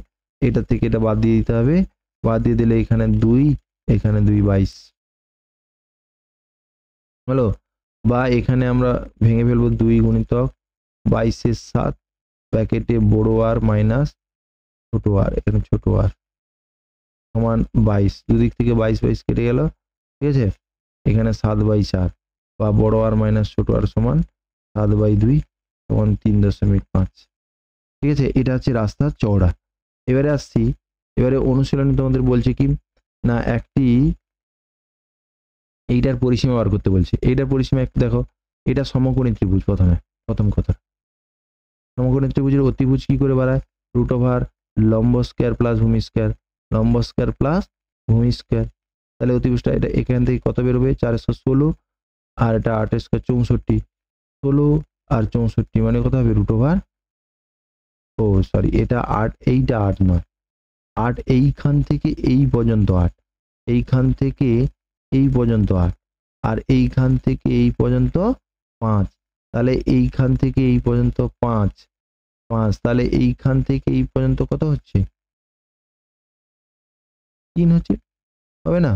এটা থেকে এটা বাদ দিয়ে দিতে হবে, বাদ দিয়ে দিলে এখানে 2, এখানে 2 22 হলো। বা এখানে আমরা ভেঙে ফেলবো 2 গুণিতক 22 এর 7 ব্র্যাকেটে বড় আর মাইনাস ছোট আর, এখানে ছোট আর সমান 22, দুদিক থেকে 22 কেটে গেল। ঠিক আছে, এখানে 7/4 বা বড় আর মাইনাস ছোট আর সমান 7/2 সমান 3.5। ঠিক আছে, এটা হচ্ছে রাস্তার চওড়া। এবারে আসছি, এবারে অনুশীলনী তোমাদের বলছে কি না, একটি এইটার পরিসীমা বার করতে বলছে। এইটার পরিসীমা একটু দেখো, এটা সমকোণী ত্রিভুজ, প্রথম কথা সমকোণী ত্রিভুজের অতিভুজ কি করে বাড়ায়, √, লম্ব স্কয়ার প্লাস ভূমি স্কয়ার, লম্ব স্কয়ার প্লাস ভূমি স্কয়ার। তাহলে অতিভুজটা এটা এখান থেকে কত বেরোবে 416, আর এটা 8 স্কয়ার 64, 16 আর 64 মানে কত হবে √, ও সরি এটা 8, এইটা 8 নয়, 8 এইখান থেকে এই পর্যন্ত 8, এইখান থেকে এই পর্যন্ত 8, আর এইখান থেকে এই পর্যন্ত 5, তাহলে এইখান থেকে এই পর্যন্ত 5, তাহলে এইখান থেকে এই পর্যন্ত কত হচ্ছে 3 হচ্ছে, হবে না?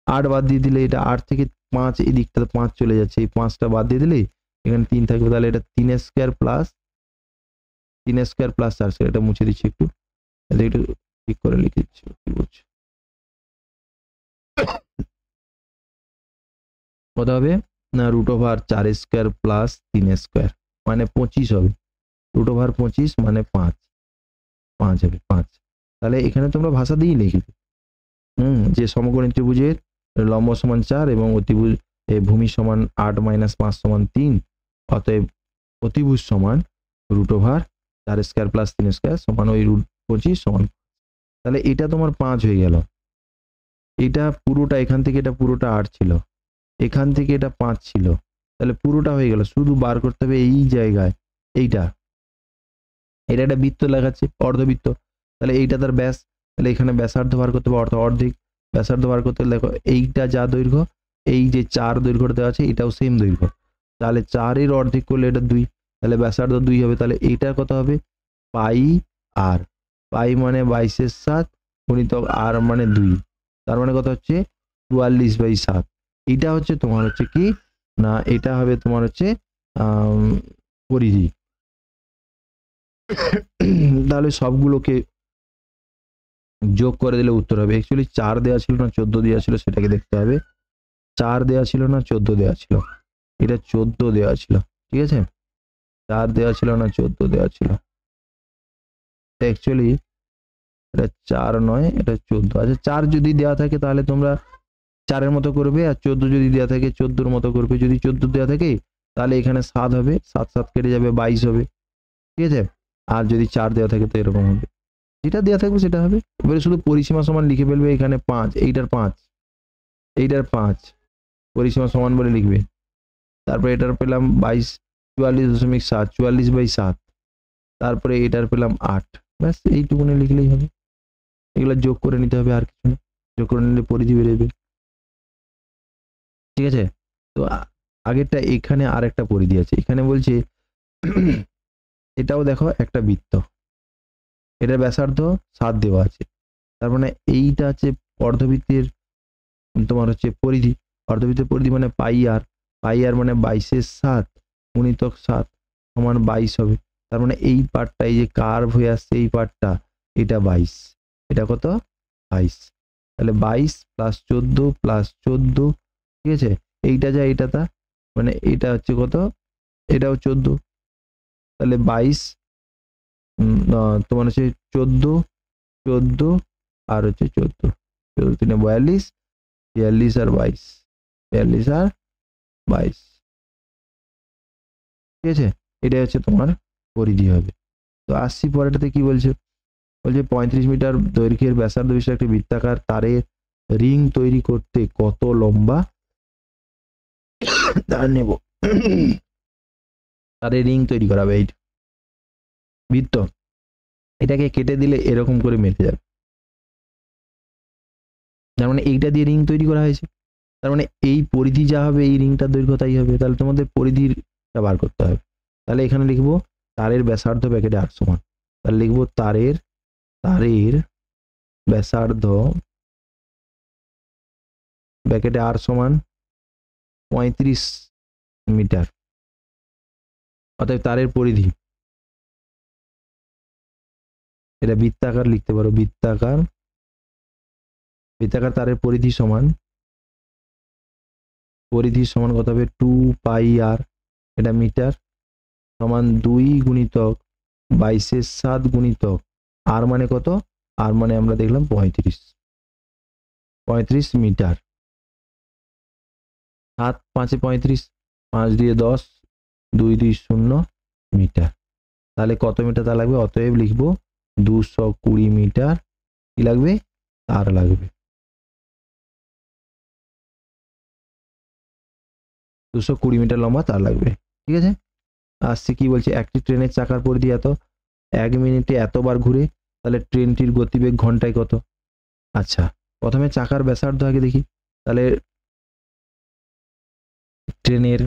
8 বাদ দিয়ে দিলে এটা 8 থেকে 5 এই দিকটাতে 5 চলে যাচ্ছে, এই 5টা বাদ দিয়ে দিলে এখানে 3 থাকবে, তাহলে এটা 3 স্কয়ার প্লাস 4 স্কয়ার, এটা মুছে দিচ্ছি একটু, ঠিক করে লিখে দিচ্ছি, কি বলছো কত হবে না, √4 প্লাস 3 মানে 25 হবে, √25 মানে 5 হবে 5। তাহলে এখানে তোমরা ভাষা দিয়েই লিখবে যে সমকোণী ত্রিভুজের লম্ব সমান 4 এবং অতিভুজ ভূমি সমান 8 - 5 সমান 3, অতএব অতিভুজ সমান √4 প্লাস 3 সমান ওই √25 সমান। তাহলে এটা তোমার 5 হয়ে গেল, এটা পুরোটা এখান থেকে এটা পুরোটা 8 ছিল, এখান থেকে এটা 5 ছিল, তাহলে পুরোটা হয়ে গেল। শুধু বার করতে হবে এই জায়গায় এইটা, এটা একটা বৃত্ত লাগাচ্ছে অর্ধবৃত্ত, তাহলে এইটা তার ব্যাস, তাহলে এখানে ব্যাসার্ধ বার করতে হবে, অর্ধেক ব্যাসার্ধ বার করতে হলে দেখো এইটা যা দৈর্ঘ্য, এই যে 4 দৈর্ঘ্য দেওয়া আছে এটাও সেম দৈর্ঘ্য, তাহলে 4 এর অর্ধেক করলে এটা 2, তাহলে ব্যাসার্ধ 2 হবে। তাহলে এইটার কত হবে পাই আর, পাই মানে 22/7 গুণিতক আর মানে 2, তার মানে কত হচ্ছে 44/7। এটা হচ্ছে তোমার হচ্ছে কি না, এটা হবে তোমার হচ্ছে পরিধি। তাহলে সবগুলোকে যোগ করে দিলে উত্তর হবে, অ্যাকচুয়ালি 4 দেওয়া ছিল না 14 দেওয়া ছিল সেটাকে দেখতে হবে, 4 দেওয়া ছিল না 14 দেওয়া ছিল, এটা 14 দেওয়া ছিল, ঠিক আছে 4 দেওয়া ছিল না 14 দেওয়া ছিল, অ্যাকচুয়ালি এটা 4 নয় এটা 14। আচ্ছা 4 যদি দেওয়া থাকে তাহলে তোমরা 4 এর মতো করবে, আর 14 যদি দেওয়া থাকে 14 এর মতো করবে, যদি 14 দেওয়া থাকে তাহলে এখানে 7 হবে, 7 7 কেটে যাবে 22 হবে, ঠিক আছে, আর যদি 4 দেওয়া থাকে তো এরকম হবে, যেটা দেওয়া থাকবে সেটা হবে। এবারে শুধু পরিসীমা সমান লিখে ফেলবে, এখানে 5, এইটার 5, এইটার 5 পরিসীমা সমান বলে লিখবে, তারপরে এটার পেলাম 22 44.7 44/7, তারপরে এটার পেলাম 8, ব্যাস এইটুকুনি লিখলেই হবে, এগুলো যোগ করে নিতে হবে আর কিছু না, যোগ করে নিলে পরিধি বেরোবে, ঠিক আছে। তো আগেরটা এখানে আর একটা পরিধি আছে, এখানে বলছে এটাও দেখো একটা বৃত্ত, এটার ব্যাসার্ধ 7 দেওয়া আছে, তার মানে এইটা হচ্ছে অর্ধবৃত্তের তোমার হচ্ছে পরিধি, অর্ধবৃত্তের পরিধি মানে পাই আর, পাই আর মানে 22/7 গুণিতক 7 সমান 22 হবে, তার মানে এই পার্টটা এই যে কার্ভ হয়ে আসছে এই পার্টটা এটা 22, এটা কত 22, তাহলে 22 প্লাস 14 প্লাস 14, ঠিক আছে, এইটা যা এটা তা মানে এটা হচ্ছে কত, এটাও 14, তাহলে 22 তোমার হচ্ছে 14 14 আর হচ্ছে 14, 14 3 42, 42 আর 22, 42 আর 22, ঠিক আছে, এটাই হচ্ছে তোমার পরিধি হবে। তো আসছি পরেরটাতে কি বলছে, বলছে 35 মিটার দৈর্ঘ্যের ব্যাসার্ধ বিশিষ্ট একটি বৃত্তাকার তারের রিং তৈরি করতে কত লম্বা তার নেব, তারের রিং তৈরি করা হবে, এই বৃত্ত, এটাকে কেটে দিলে এরকম করে মেটে যাবে, তার মানে এইটা দিয়ে রিং তৈরি করা হয়েছে, তার মানে এই পরিধি যা হবে এই রিংটার দৈর্ঘ্য তাই হবে, তাহলে তোমাদের পরিধিটা বার করতে হবে। তাহলে এখানে লিখবো তারের ব্যাসার্ধ ব্র্যাকেটে 8 সমান, তাহলে লিখবো তারের ব্যাসার্ধ ব্র্যাকেটে 8 সমান 35 মিটার, অর্থাৎ তারের পরিধি, এটা বৃত্তাকার লিখতে পারো, বৃত্তাকার তারের পরিধি সমান কত হবে 2 পাই আর, এটা মিটার সমান 2 গুণিতক 22/7 গুণিতক আর মানে কত, আর মানে আমরা দেখলাম 35 মিটার, 7 5 35, 5 দিয়ে 10, 2 2 0 মিটার, তাহলে কত মিটার তার লাগবে, অতএব লিখবো 220 মিটার কি লাগবে তার লাগবে, 220 মিটার লম্বা তার লাগবে, ঠিক আছে। আসছে কি বলছে, একটি ট্রেনের চাকার পরিধি এত, 1 মিনিটে এতবার ঘুরে, তাহলে ট্রেনটির গতিবেগ ঘন্টায় কত। আচ্ছা প্রথমে চাকার ব্যাসার্ধ আগে দেখি, তাহলে ট্রেনের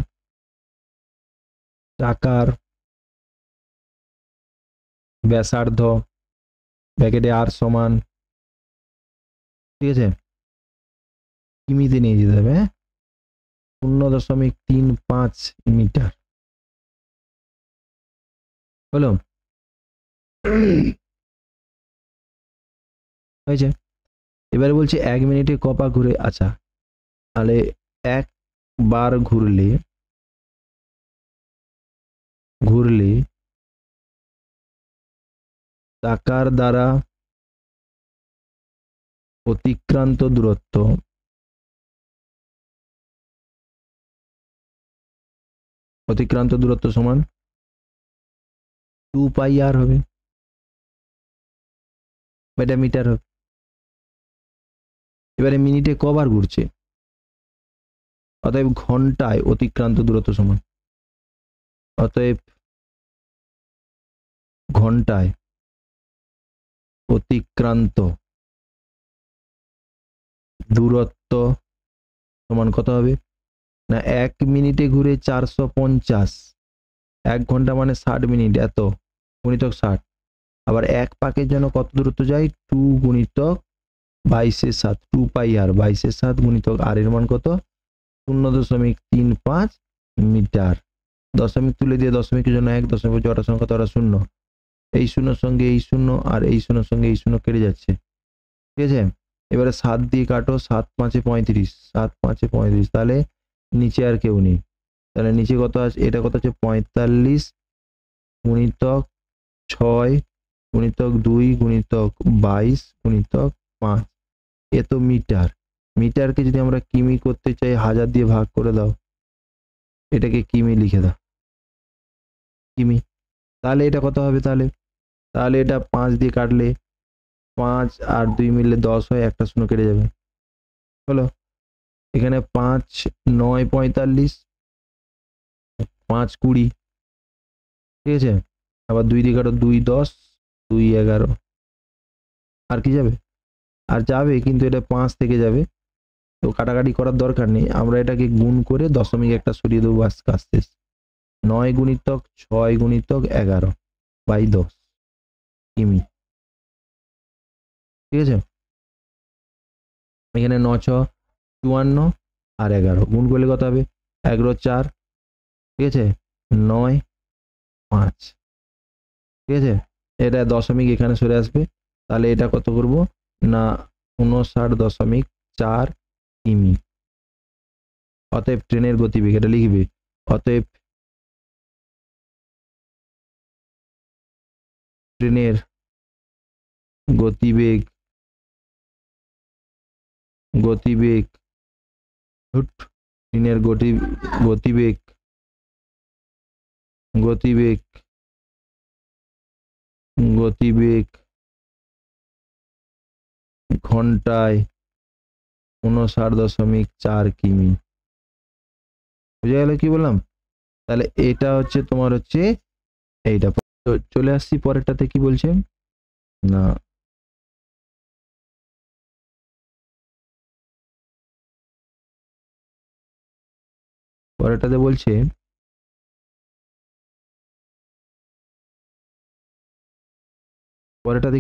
চাকার ব্যাসার্ধ ব্র্যাকেটে আর সমান, ঠিক আছে, কিমিতে নিয়ে যেতে হবে, 0.35 মিটার হলো। হয়েছে। এবারে বলছে 1 মিনিটে ক পা ঘুরে। আচ্ছা, তাহলে একবার ঘুরলে চাকার দ্বারা অতিক্রান্ত দূরত্ব সমান 2 পাই আর হবে, এটা মিটার হবে। এবারে মিনিটে কবার ঘুরছে, অতএব ঘন্টায় অতিক্রান্ত দূরত্ব সমান, অতএব ঘন্টায় অতিক্রান্ত দূরত্ব সমান কত হবে না 1 মিনিটে ঘুরে 450, 1 ঘন্টা মানে 60 মিনিট, এত গুণিতক 60। আবার এক পাকের জন্য কত দূরত্ব যায় 2 গুণিতক 22/7, 2 পাই আর 22/7 গুণিতক আর এর মান কত 0.35 মিটার। দশমিক তুলে দিয়ে দশমিকের জন্য 1, দশমিক জোড়া সংখ্যা তো 0, এই শূন্যর সঙ্গে এই শূন্য আর এই শূন্যর সঙ্গে এই শূন্য কেটে যাচ্ছে, ঠিক আছে। এবারে 7 দিয়ে কাটো, 7 5 35, 7 5 35, তাহলে নিচে আর কেউ নেই, তাহলে নিচে কত আছে, এটা কত আছে 45 গুণিতক 6 গুণিতক 2 গুণিতক 22 গুণিতক 5, এ তো মিটার। মিটারকে যদি আমরা কিমি করতে চাই 1000 দিয়ে ভাগ করে দাও, এটাকে কিমি লিখে দাও, কিমি। তাহলে এটা কত হবে, তাহলে এটা 5 দিয়ে কাটলে 5 আর 2 মিললে 10 হয়, একটা শূন্য কেটে যাবে, হলো। এখানে 5 9 45, 5 20, ঠিক আছে। আবার 2 দিয়ে কাটো, 2 10, 2 11, আর কি যাবে, আর যাবে কিন্তু এটা 5 থেকে যাবে, তো কাটাকাটি করার দরকার নেই, আমরা এটাকে গুণ করে দশমিক একটা সরিয়ে দেবো, বাস কাজ শেষ। 9 গুণিতক 6 গুণিতক 11 বাই 10 কিমি, ঠিক আছে। এখানে 9 6 54 আর 11 গুণ করলে কত হবে 11 4, ঠিক আছে, 9 5, ঠিক আছে। এটা দশমিক এখানে সরে আসবে, তাহলে এটা কত করব না 59.4 কিমি। অতএব ট্রেনের গতিবেগ, এটা লিখবে, অতএব ট্রেনের গতিবেগ ট্রেনের গতিবেগ ঘন্টায় 59.4 কিমি। বুঝে গেল কি বললাম? তাহলে এটা হচ্ছে তোমার হচ্ছে এইটা। তো চলে আসছি পরেরটাতে, কি বলছে না পরেরটাতে বলছে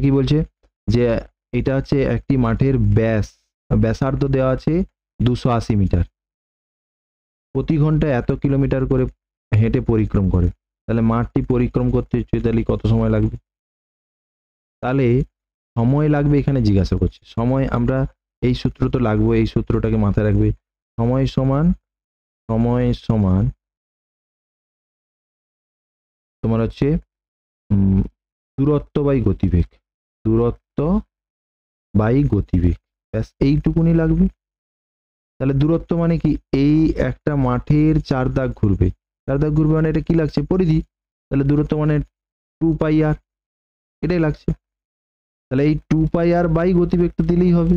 কি বলছে যে এটা হচ্ছে একটি মাঠের ব্যাসার্ধ দেওয়া আছে 280 মিটার, প্রতি ঘন্টায় এত কিলোমিটার করে হেঁটে পরিক্রম করে, তাহলে মাঠটি পরিক্রম করতে তাহলে কত সময় লাগবে, তাহলে সময় লাগবে এখানে জিজ্ঞাসা করছে। সময় আমরা এই সূত্র তো লাগবে, এই সূত্রটাকে মাথায় রাখবে, সময় সমান তোমার হচ্ছে দূরত্ব বাই গতিবেগ, ব্যাস এইটুকুনি লাগবে। তাহলে দূরত্ব মানে কি, এই একটা মাঠের 4 দাগ ঘুরবে, মানে এটা কি লাগছে পরিধি, তাহলে দূরত্ব মানে 2 পাই আর, এটাই লাগছে। তাহলে এই 2 পাই আর বাই গতিবেগটা দিলেই হবে।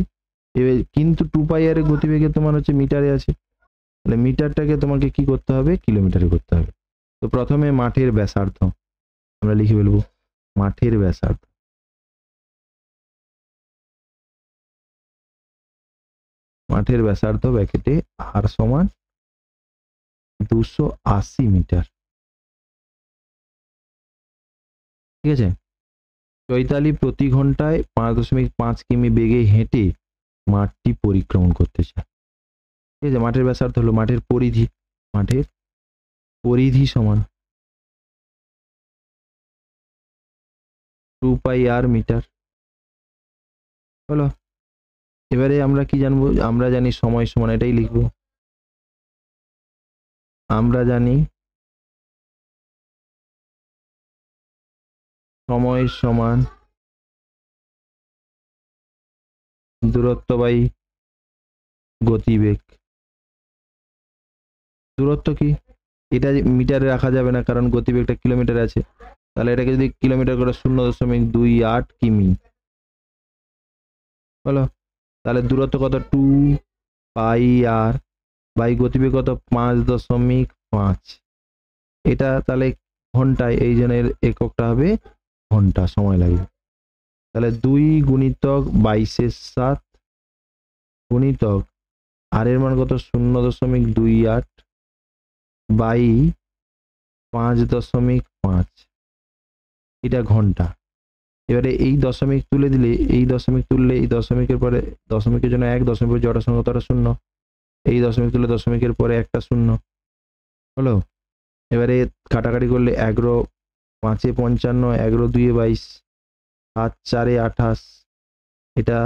এবার কিন্তু 2 পাই আর এর গতিবেগে তোমার হচ্ছে মিটারে আছে, তাহলে মিটারটাকে তোমাকে কি করতে হবে কিলোমিটারে করতে হবে। তো প্রথমে মাঠের ব্যাসার্ধ আমরা লিখে ফেলবো, মাঠের ব্যাসার্ধ ব্র্যাকেটে আর সমান 280 মিটার, ঠিক আছে। চৈতালি প্রতি ঘন্টায় 5.5 কিমি বেগে হেঁটে মাঠটি পরিক্রমণ করতে চায়, ঠিক আছে। মাঠের ব্যাসার্ধ হলো মাঠের পরিধি সমান 2 পাই আর মিটার, হলো। এবারে আমরা কি জানবো? আমরা জানি সময় সমান, এটাই লিখবো। আমরা জানি সময় সমান দূরত্ব বাই গতিবেগ। দূরত্ব কি? এটা মিটারে রাখা যাবে না, কারণ গতিবেগটা কিলোমিটারে আছে। তাহলে এটাকে যদি কিলোমিটার করে 0.28 কিমি হলো। তাহলে দূরত্ব কত? 2πr বাই গতিবেগ কত? 5.5। এটা তাহলে ঘন্টায়, এই জনের এককটা হবে ঘন্টা, সময় লাগবে। তাহলে 2 গুণিতক 22/7 গুণিতক আর এর মান কত? 0.28 বাই 5.5, এটা ঘন্টা। এবারে এই দশমিক তুলে দিলে, এই দশমিক তুললে এই দশমিকের পরে দশমিকের জন্য 1, দশমিকের জটা সংখ্যা তটা 0, এই দশমিক তুলে দশমিকের পরে একটা 0 হলো। এবারে কাটাকাটি করলে 11 5 55, 11 2 22, 7 4 28, এটা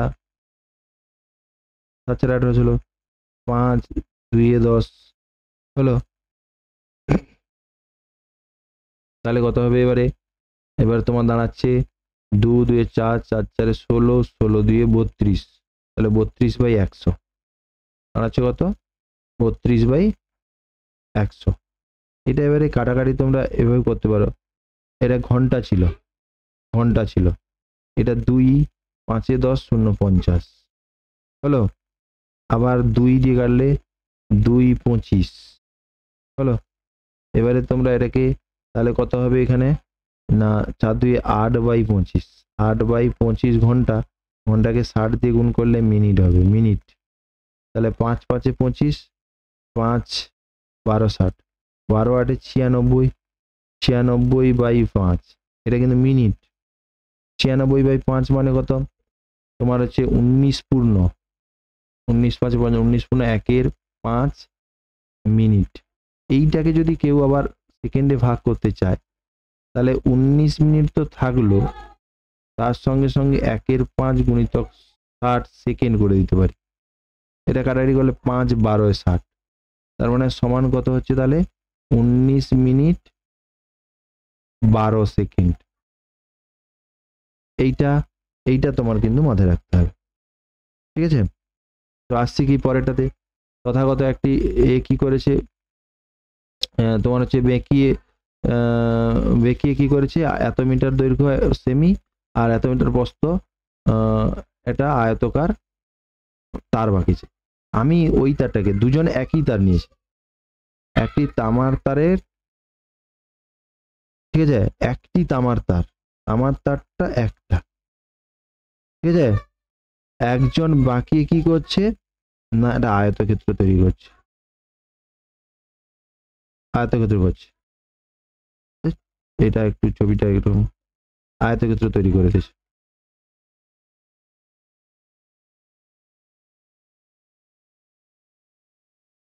7 4 28 হলো, 5 2 10 হলো। তাহলে কত হবে এবারে? এবার তোমার দাঁড়াচ্ছে 2 2 4, 4 4 16, 16 2 32, তাহলে 32/100 দাঁড়াচ্ছে কত? 32/100। এটা এবারে কাটাকাটি তোমরা এভাবে করতে পারো। এটা ঘন্টা ছিল, ঘন্টা ছিল। এটা 2 5 10 0 50 হলো। আবার 2 দিয়ে কাটলে 2 25 হলো। এবারে তোমরা এটাকে তাহলে কত হবে এখানে? না 4 2 8/25, 8/25 ঘন্টা। ঘন্টাকে 60 দিয়ে গুণ করলে মিনিট হবে, মিনিট। তাহলে 5 5 25, 5 12 60, 12 8 96, 96/5, এটা কিন্তু মিনিট। 96/5 মানে কত? তোমার হচ্ছে 19 পূর্ণ 19 5 19 পূর্ণ 1/5 মিনিট। এইটাকে যদি কেউ আবার সেকেন্ডে ভাগ করতে চায়, তাহলে 19 মিনিট তো থাকলো, তার সঙ্গে সঙ্গে 1/5 গুণিতক 60 সেকেন্ড করে দিতে পারি। এটা কাটাকাটি করলে 5 12 60, তার মানে সমান কত হচ্ছে তাহলে? 19 মিনিট 12 সেকেন্ড। এইটা এইটা তোমার কিন্তু মাথায় রাখতে হবে, ঠিক আছে? তো আসছি কি পরেরটাতে। তথাগত একটি এ কি করেছে, তোমার হচ্ছে বেঁকিয়ে বেঁকিয়ে কি করেছে? এত মিটার দৈর্ঘ্য সেমি আর এত মিটার প্রস্থ এটা আয়তকার তার বাঁকিয়েছে। আমি ওই তারটাকে, দুজন একই তার নিয়েছে, একটি তামার তারের, ঠিক আছে, একটি তামার তার, তামার তারটা একটা, ঠিক আছে। একজন বাঁকিয়ে কি করছে? না এটা আয়তক্ষেত্র তৈরি করছে, আয়তক্ষেত্র করছে। এটা একটু ছবিটা একটু আয়তক্ষেত্র তৈরি করে দিয়েছে।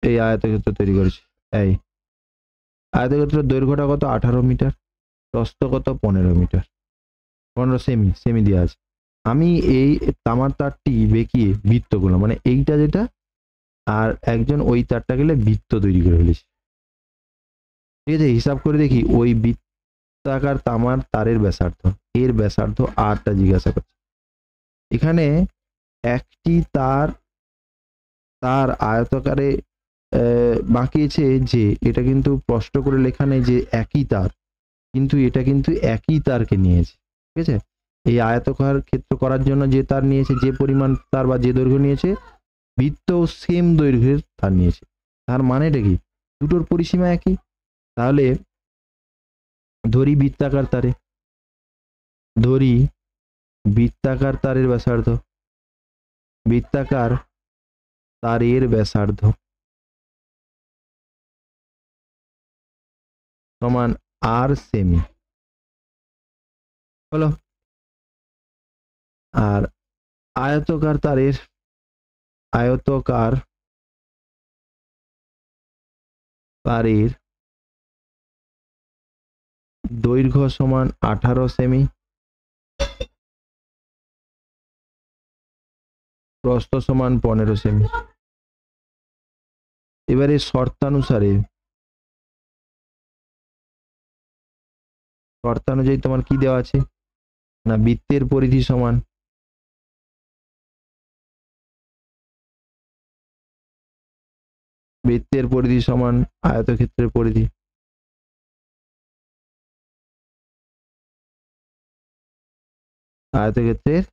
এই আয়তক্ষেত্র তৈরি করেছে। এই আয়তক্ষেত্রের দৈর্ঘ্যটা কত? 18 মিটার, প্রস্থ কত? 15 মিটার, 15 সেমি, সেমি দেওয়া আছে। আমি এই তামার তারটি বেঁকিয়ে বৃত্ত করলাম, মানে এইটা যেটা, আর একজন ওই তারটা গেলে বৃত্ত তৈরি করে ফেলেছে, ঠিক আছে। হিসাব করে দেখি ওই বৃত্তাকার তামার তারের ব্যাসার্ধ, এর ব্যাসার্ধ আরটা জিজ্ঞাসা করছে। এখানে একটি তার তার আয়তকারে বাঁকিয়েছে, যে এটা কিন্তু স্পষ্ট করে লেখা নেই যে একই তার, কিন্তু এটা কিন্তু একই তারকে নিয়েছে, ঠিক আছে। এই আয়তকার ক্ষেত্র করার জন্য যে তার নিয়েছে, যে পরিমাণ তার বা যে দৈর্ঘ্য নিয়েছে, বৃত্ত সেম দৈর্ঘ্যের তার নিয়েছে। তার মানেটা কি? দুটোর পরিসীমা একই। তাহলে ধরি বৃত্তাকার তারে, ধরি বৃত্তাকার তারের ব্যাসার্ধ, বৃত্তাকার তারের ব্যাসার্ধ সমান আর সেমি হলো। আর আয়তকার তারের, আয়তকার তারের দৈর্ঘ্য সমান 18 সেমি, প্রস্থ সমান 15 সেমি। এবারে শর্তানুসারে শর্তানুযায়ী তোমার কি দেওয়া আছে না বৃত্তের পরিধি সমান আয়তক্ষেত্রের পরিধি। আয়তক্ষেত্রের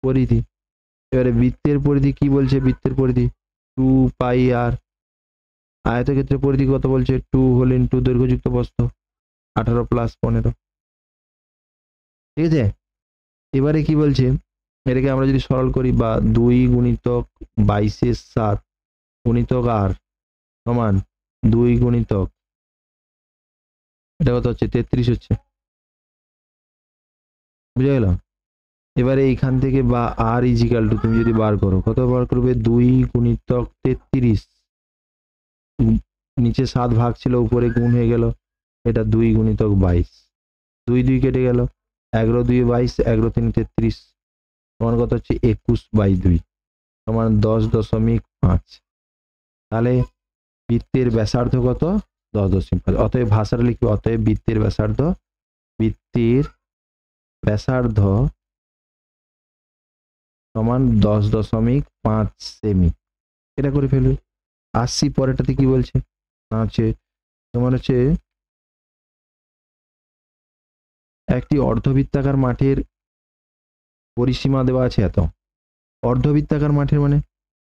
পরিধি। এবারে বৃত্তের পরিধি কি বলছে? বৃত্তের পরিধি 2 পাই আর। আয়তক্ষেত্রের পরিধি কত বলছে? 2 হোল ইনটু দৈর্ঘ্যযুক্ত প্রস্থ 18 প্লাস 15। ঠিক আছে, এবারে কি বলছে এটাকে আমরা যদি সরল করি বা 2 গুণিতক 22/7 গুণিতক আর সমান 2 গুণিতক এটা কত হচ্ছে? 33 হচ্ছে। বুঝা গেল? এবারে এইখান থেকে বা আর ইজিক্যাল টু তুমি যদি বার করো কত বার করবে? 2 গুণিতক 33, নিচে 7 ভাগ ছিল উপরে গুণ হয়ে গেল, এটা 2 গুণিতক 22, 2 2 কেটে গেল, 11 2 22, 11 3 33 সমান কত হচ্ছে? 21/2 সমান 10.5। তাহলে বৃত্তের ব্যাসার্ধ কত? 10.5। অতএব ভাষাটা লিখবে অতএব বৃত্তের ব্যাসার্ধ সমান 10.5 সেমি। এটা করে ফেলবে। আসছি পরেরটাতে কি বলছে না হচ্ছে তোমার হচ্ছে একটি অর্ধবৃত্তাকার মাঠের পরিসীমা দেওয়া আছে এত। অর্ধবৃত্তাকার মাঠের মানে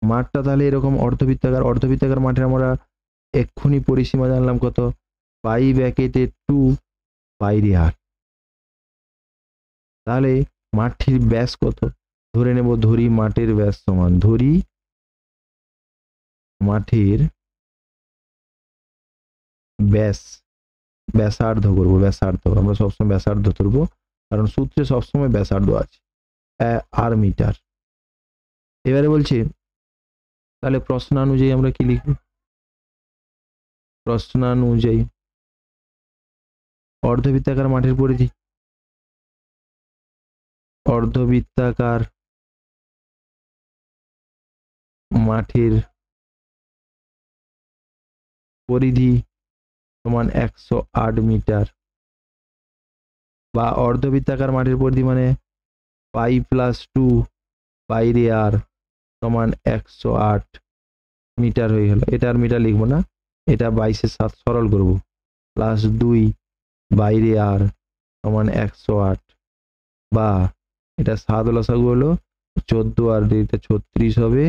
মাঠটা তাহলে এরকম অর্ধবৃত্তাকার মাঠের আমরা এক্ষুনি পরিসীমা জানলাম কত? পাই ব্র্যাকেটে 2 বাইরে আর। তাহলে মাঠটির ব্যাস কত? ধরে নেব, ধরি মাঠের ব্যাস সমান, ধরি মাঠের ব্যাসার্ধ করবো। ব্যাসার্ধ আমরা সবসময় ব্যাসার্ধ ধরবো কারণ সূত্রে সবসময় ব্যাসার্ধ আছে আর মিটার। এবারে বলছে তাহলে প্রশ্নানুযায়ী আমরা কি লিখব? প্রশ্নানুযায়ী অর্ধবৃত্তাকার মাঠের পরিধি, অর্ধবৃত্তাকার মাঠের পরিধি সমান 108 মিটার, বা অর্ধবৃত্তাকার মাঠের পরিধি মানে পাই প্লাস 2 বাইরে আর সমান 108 মিটার হয়ে গেল। এটা আর মিটার লিখবো না, এটা 22/7 সরল করব, প্লাস 2 বাইরে আর সমান 108, বা এটা 7 লসাগু হলো 14 আর 36 হবে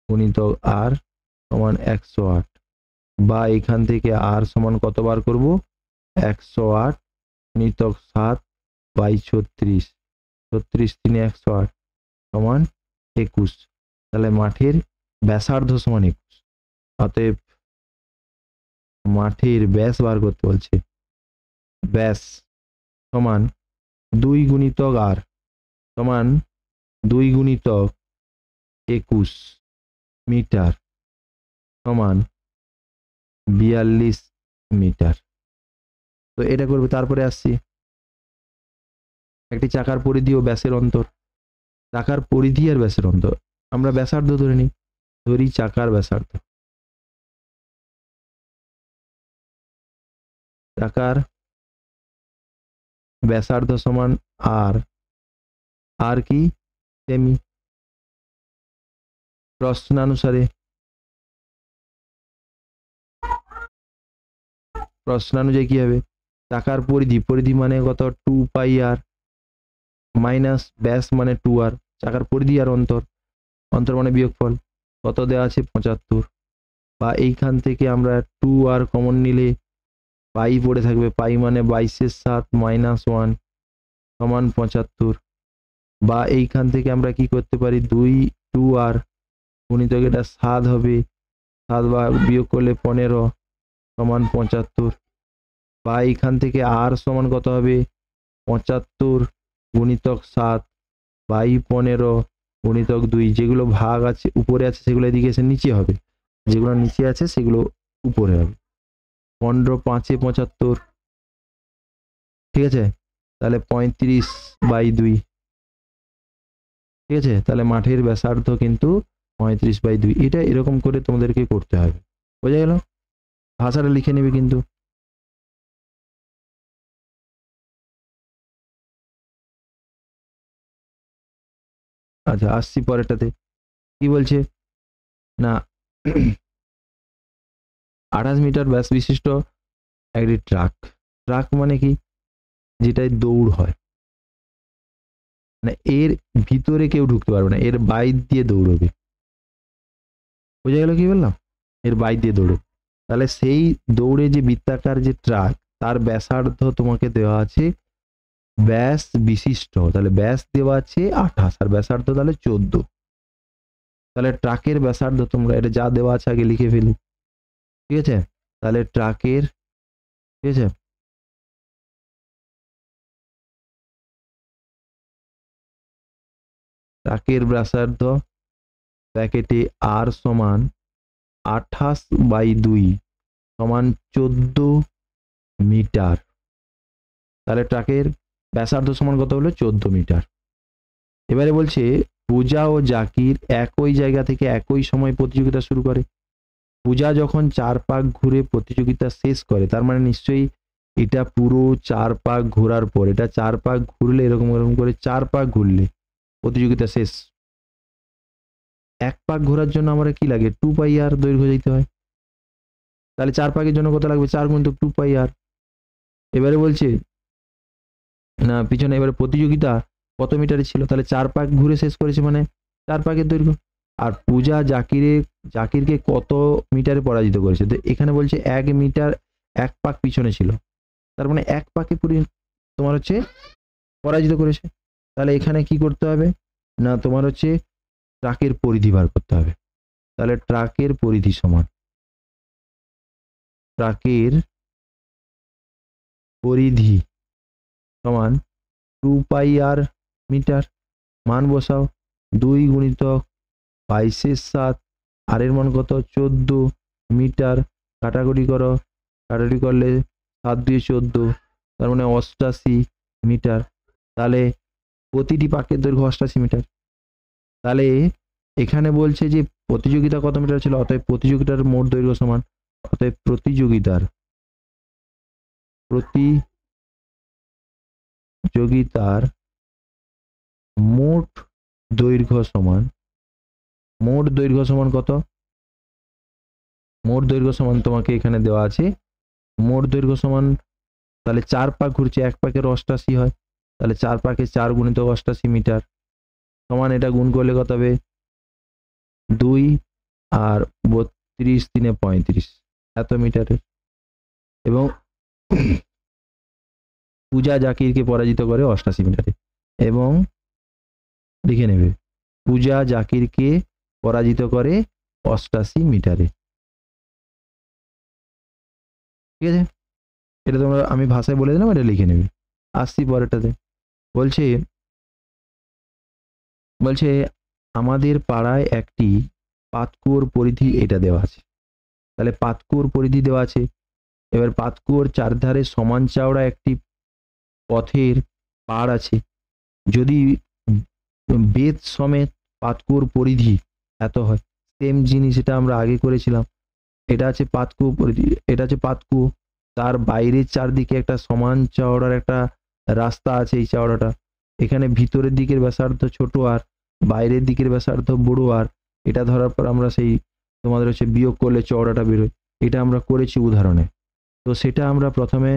গুণিতক আর সমান 108, বা এখান থেকে আর সমান কত বার করব? 108 গুণিতক 7 বাই 36, 36 3 108 সমান 21। তাহলে মাঠের ব্যাসার্ধ সমান 21। অতএব মাঠের ব্যাস বার করতে বলছে। ব্যাস সমান 2 গুণিতক আর সমান 2 গুণিতক 21 মিটার সমান 42 মিটার। তো এটা করবে। তারপরে আসছি একটি চাকার পরিধি ও ব্যাসের অন্তর। চাকার পরিধি আর ব্যাসের অন্তর আমরা ব্যাসার্ধ ধরে নিই, ধরি চাকার ব্যাসার্ধ। চাকার ব্যাসার্ধ সমান আর কি? সেমি। প্রশ্নানুসারে কি হবে? চাকার পরিধি মানে কত? 2 পাই আর মাইনাস ব্যাস মানে 2 আর, চাকার পরিধি আর অন্তর মানে বিয়োগফল কত দেওয়া আছে? 75। বা এইখান থেকে আমরা 2 আর কমন নিলে পাই পড়ে থাকবে, পাই মানে 22/7 মাইনাস 1 সমান 75। বা এইখান থেকে আমরা কি করতে পারি? 2 আর গুণিতক এটা 7 হবে, 7 বিয়োগ করলে 15 সমান 75। বা এইখান থেকে আর সমান কত হবে? 75 গুণিতক 7 বাই 15 গুণিতক 2। যেগুলো ভাগ আছে উপরে আছে সেগুলো এদিকে এসে নিচে হবে, যেগুলো নিচে আছে সেগুলো উপরে হবে। 15 5 75। ঠিক আছে, তাহলে 35/2 ঠিক আছে, তাহলে মাঠের ব্যাসার্ধ কিন্তু 35/2, এটা এরকম করে তোমাদেরকে করতে হবে। বোঝা গেল? ভাষাটা লিখে নেবে কিন্তু। আচ্ছা, আসছি পরেরটাতে। কি বলছে না 28 মিটার ব্যাস বিশিষ্ট একটি ট্রাক। ট্রাক মানে কি? যেটায় দৌড় হয়, মানে এর ভিতরে কেউ ঢুকতে পারবে না, এর বাইর দিয়ে দৌড়বে। বোঝা গেল কি বললাম? এর বাইর দিয়ে দৌড়বে। তাহলে সেই দৌড়ে যে বৃত্তাকার যে ট্রাক, তার ব্যাসার্ধ তোমাকে দেওয়া আছে ব্যাস বিশিষ্ট, তাহলে ব্যাস দেওয়া আছে 28 আর ব্যাসার্ধ তাহলে 14। তাহলে ট্রাকের ব্যাসার্ধ তোমরা এটা যা দেওয়া আছে আগে লিখে ফেলি। ঠিক আছে, তাহলে ট্রাকের, ঠিক আছে, ট্রাকের ব্যাসার্ধ ব্র্যাকেটে আর সমান 28/2 সমান 14 মিটার। তাহলে ট্রাকের ব্যাসার্ধ সমান কত হলো? 14 মিটার। এবারে বলছে পূজা ও জাকির একই জায়গা থেকে একই সময় প্রতিযোগিতা শুরু করে। পূজা যখন 4 পাক ঘুরে প্রতিযোগিতা শেষ করে, তার মানে নিশ্চয়ই এটা পুরো 4 পাক ঘোরার পর, এটা 4 পাক ঘুরলে এরকম এরকম করে 4 পাক ঘুরলে প্রতিযোগিতা শেষ। 1 পাক ঘোরার জন্য আমরা কি লাগে? 2πr দৈর্ঘ্য যেতে হয়। তাহলে 4 পাকের জন্য কত লাগবে? 4 গুণিতক 2πr। এবারে বলছে না পিছনে, এবারে প্রতিযোগিতা কত মিটারে ছিল? তাহলে 4 পাক ঘুরে শেষ করেছে মানে 4 পাকের দৈর্ঘ্য। আর পূজা জাকিরকে কত মিটারে পরাজিত করেছে? তো এখানে বলছে 1 মিটার 1 পাক পিছনে ছিল, তার মানে 1 পাকে তোমার হচ্ছে পরাজিত করেছে। তাহলে এখানে কি করতে হবে না তোমার হচ্ছে ট্রাকের পরিধি বার করতে হবে। তাহলে ট্রাকের পরিধি সমান, ট্রাকের পরিধি সমান 2πr মিটার। মান বসাও, 2 গুণিতক 22/7, আর এর মান কত? 14 মিটার। কাটাকুটি করো, কাটাকুটি করলে 7 2 14, তার মানে 88 মিটার। তাহলে প্রতিটি পাকের দৈর্ঘ্য 88 মিটার। তাহলে এখানে বলছে যে প্রতিযোগিতা কত মিটার ছিল, অতএব প্রতিযোগিতার মোট দৈর্ঘ্য সমান, অতএব প্রতিযোগিতার মোট দৈর্ঘ্য সমান, মোট দৈর্ঘ্য সমান কত? মোট দৈর্ঘ্য সমান তোমাকে এখানে দেওয়া আছে, মোট দৈর্ঘ্য সমান, তাহলে 4 পাক ঘুরছে, 1 পাকের 88 হয়, তাহলে 4 পাকে 4 গুণিতক 88 মিটার সমান, এটা গুণ করলে কত হবে? 2 আর 32 3 35 এত মিটারের। এবং পূজা জাকিরকে পরাজিত করে 88 মিটারে। এবং লিখে নেবে, পূজা জাকিরকে পরাজিত করে 88 মিটারে। ঠিক আছে, এটা তোমরা আমি ভাষায় বলে দিলাম, এটা লিখে নেবে। আসছি পরেরটাতে। বলছে বলছে আমাদের পাড়ায় একটি পাতকুয়োর পরিধি এটা দেওয়া আছে। তাহলে পাতকুয়োর পরিধি দেওয়া আছে। এবার পাতকুয়োর চারধারে সমান চওড়া একটি পথের পাড় আছে। যদি বেদ সমেত পাতকুয়োর পরিধি এত হয়, সেম জিনিস এটা আমরা আগে করেছিলাম। এটা আছে পাতকুয়ো পরিধি, এটা আছে পাতকুয়ো, তার বাইরের চারদিকে একটা সমান চওড়ার একটা রাস্তা আছে। এই চওড়াটা এখানে ভিতরের দিকের ব্যাসার্ধ ছোট আর বাইরের দিকের ব্যাসার্ধ বড়, আর এটা ধরার পর আমরা সেই তোমাদের হচ্ছে বিয়োগ করলে চওড়াটা বেরোয়। এটা আমরা করেছি উদাহরণে। তো সেটা আমরা প্রথমে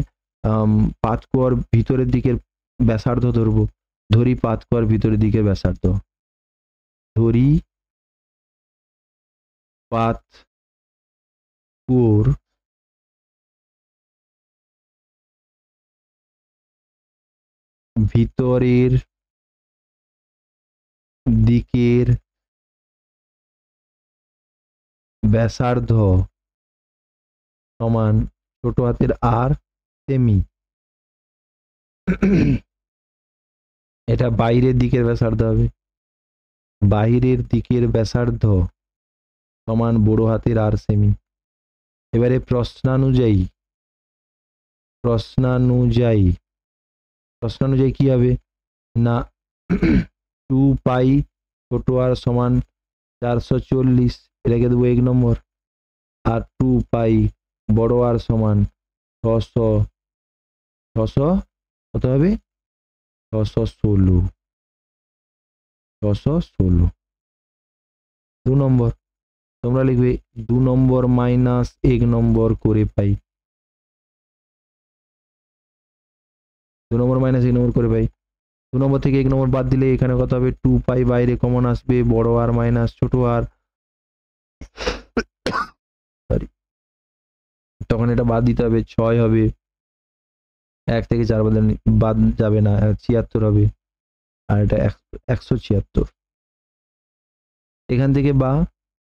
পাতকুয়োর ভিতরের দিকের ব্যাসার্ধ ধরবো। ধরি পাতকুয়োর ভিতরের দিকের ব্যাসার্ধ, ধরি পাতকুয়োর ভিতরের দিকের ব্যাসার্ধ সমান ছোট হাতের আর সেমি। এটা বাইরের দিকের ব্যাসার্ধ হবে, বাইরের দিকের ব্যাসার্ধ সমান বড় হাতের আর সেমি। এবারে প্রশ্নানুযায়ী কি হবে না 2πr ছোট আর সমান 440, এটাকে দেবো 1 নম্বর। আর 2 পাই বড় আর সমান 600, কত হবে 616, 2 নম্বর। তোমরা লিখবে 2 নম্বর মাইনাস 1 নম্বর করে পাই, 2 নম্বর মাইনাস 1 নম্বর করে পাই। 2 নম্বর থেকে 1 নম্বর বাদ দিলে এখানে কত হবে 2 পাই, বাইরে কমন আসবে, বড় আর মাইনাস ছোট আর, সরি, তখন এটা বাদ দিতে হবে, 6 হবে, 1 থেকে 4 বাদ যাবে না, 76 হবে, আর এটা 176। এখান থেকে বা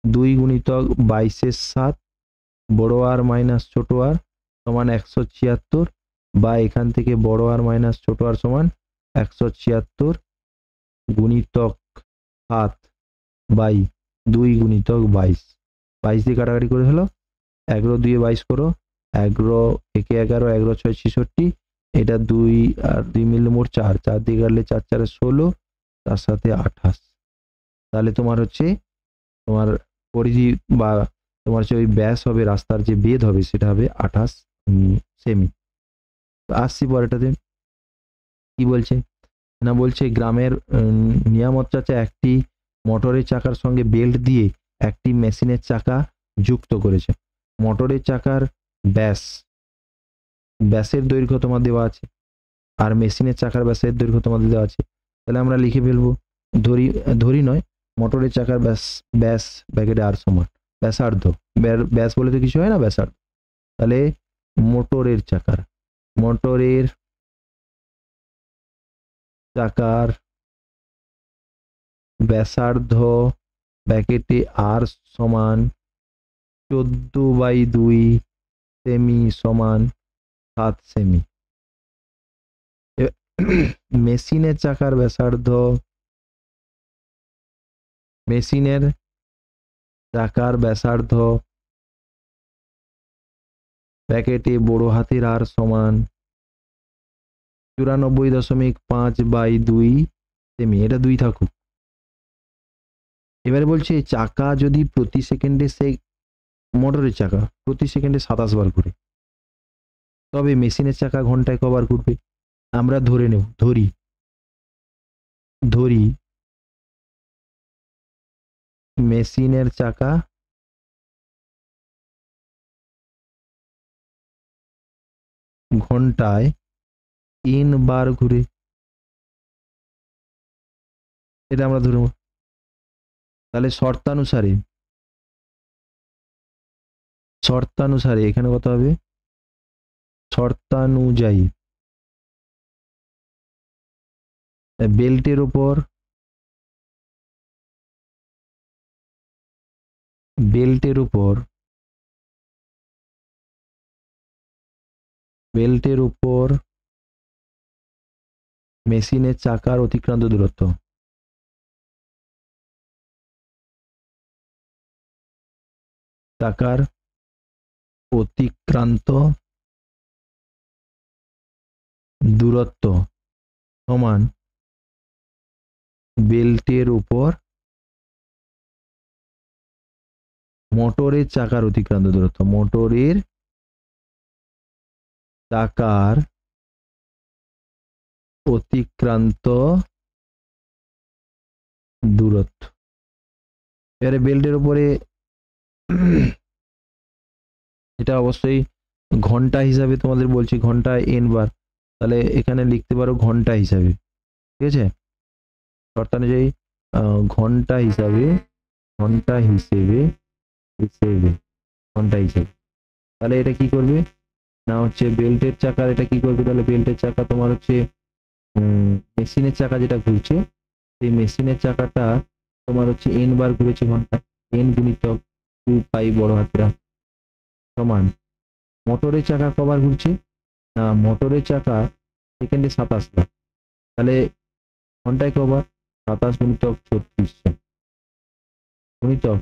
2 গুণিতক 22 7 বড় আর মাইনাস ছোট আর সমান 176, বা এখান থেকে বড় আর মাইনাস ছোট আর সমান 176 গুণিতক 7 বাই 2 গুণিতক 22, 22 দিয়ে কাটাকাটি করে হলো, 11 2 22 করো, 11 একে 11, 11 6 66, এটা 2 আর 2 মিললে মোট 4, 4 দিয়ে কাটলে 4 4 16, তার সাথে 28। তাহলে তোমার হচ্ছে তোমার পরিধি বা তোমার যে ওই ব্যাস হবে, রাস্তার যে বেধ হবে সেটা হবে 28 সেমি। আসছি পরেরটাতে কি বলছে না, বলছে গ্রামের নিয়ামত চাচা একটি মোটরের চাকার সঙ্গে বেল্ট দিয়ে একটি মেশিনের চাকা যুক্ত করেছে। মোটরের চাকার ব্যাসের দৈর্ঘ্য তোমার দেওয়া আছে, আর মেশিনের চাকার ব্যাসের দৈর্ঘ্য তোমাদের দেওয়া আছে। তাহলে আমরা লিখে ফেলবো, ধরি নয়, মোটরের চাকার ব্যাস ব্যাকেটে আর সমান ব্যাসার্ধ, ব্যাস বলে তো কিছু হয় না, ব্যাসার্ধ। তাহলে মোটরের চাকার ব্যাসার্ধ ব্যাকেটে আর সমান 14/2 সেমি সমান 7 সেমি। মেশিনের চাকার ব্যাসার্ধ ব্যাকেটে বড় হাতের আর সমান 94.5/2 সেমি, এটা 2 থাকুক। এবারে বলছে চাকা যদি প্রতি সেকেন্ডে মোটরের চাকা প্রতি সেকেন্ডে 27 বার ঘুরে, তবে মেশিনের চাকা ঘন্টায় কবার ঘুরবে? আমরা ধরি মেশিনের চাকা ঘন্টায় 3 বার ঘুরে, এটা আমরা ধরব। তাহলে শর্তানুসারে এখানে কত হবে, শর্তানুযায়ী বেল্টের উপর মেশিনের চাকার অতিক্রান্ত দূরত্ব, চাকার অতিক্রান্ত দূরত্ব সমান বেল্টের উপর মোটরের চাকার অতিক্রান্ত দূরত্ব, মোটরের চাকার অতিক্রান্ত দূরত্ব। এবারে বেল্টের উপরে এটা অবশ্যই ঘন্টা হিসাবে তোমাদের বলছি, ঘন্টা n বার, তাহলে এখানে লিখতে পারো ঘন্টা হিসাবে, ঠিক আছে, শর্তানুযায়ী ঘন্টা হিসাবে, তাহলে এটা কি করবে না হচ্ছে বেল্টের চাকার, এটা কি করবে, তাহলে বেল্টের চাকা তোমার হচ্ছে মেশিনের চাকা যেটা ঘুরছে, সেই মেশিনের চাকাটা তোমার হচ্ছে n বার ঘুরেছে ঘন্টা, n গুণিতক 2 পাই বড় হাতেরা সমান মোটরের চাকা কবার ঘুরছে না, মোটরের চাকা সেকেন্ডে 27 বার, তাহলে ঘন্টায় কবার 27 গুণিতক 36 গুণিতক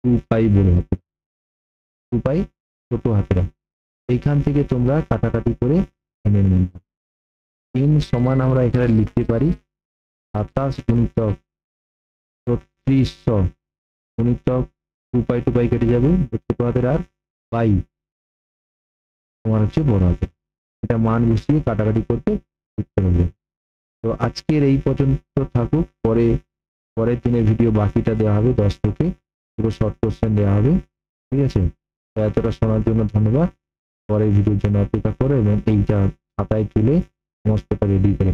2 পাই বড় হাতের, 2 পাই ছোট হাতেরা। এইখান থেকে তোমরা কাটাকাটি করে এনে নেবে। 3 সমান আমরা এখানে লিখতে পারি 27 গুণিতক ত্রিশ গুণিতক 2 পাই কেটে যাবে, ছোট হাতের আর পাই তোমার হচ্ছে বড় হাতের, এটা মান বসিয়ে কাটাকাটি করতে উত্তর হবে। তো আজকের এই পর্যন্ত থাকুক, পরের দিনের ভিডিও বাকিটা দেওয়া হবে, 10 থেকে পুরো শর্ট কোশ্চেন দেওয়া হবে। ঠিক আছে, তো এতটা শোনার জন্য ধন্যবাদ। পরের ভিডিওর জন্য অপেক্ষা করো এবং এইটা খাতায় তুলে সমস্তটা রেডি করে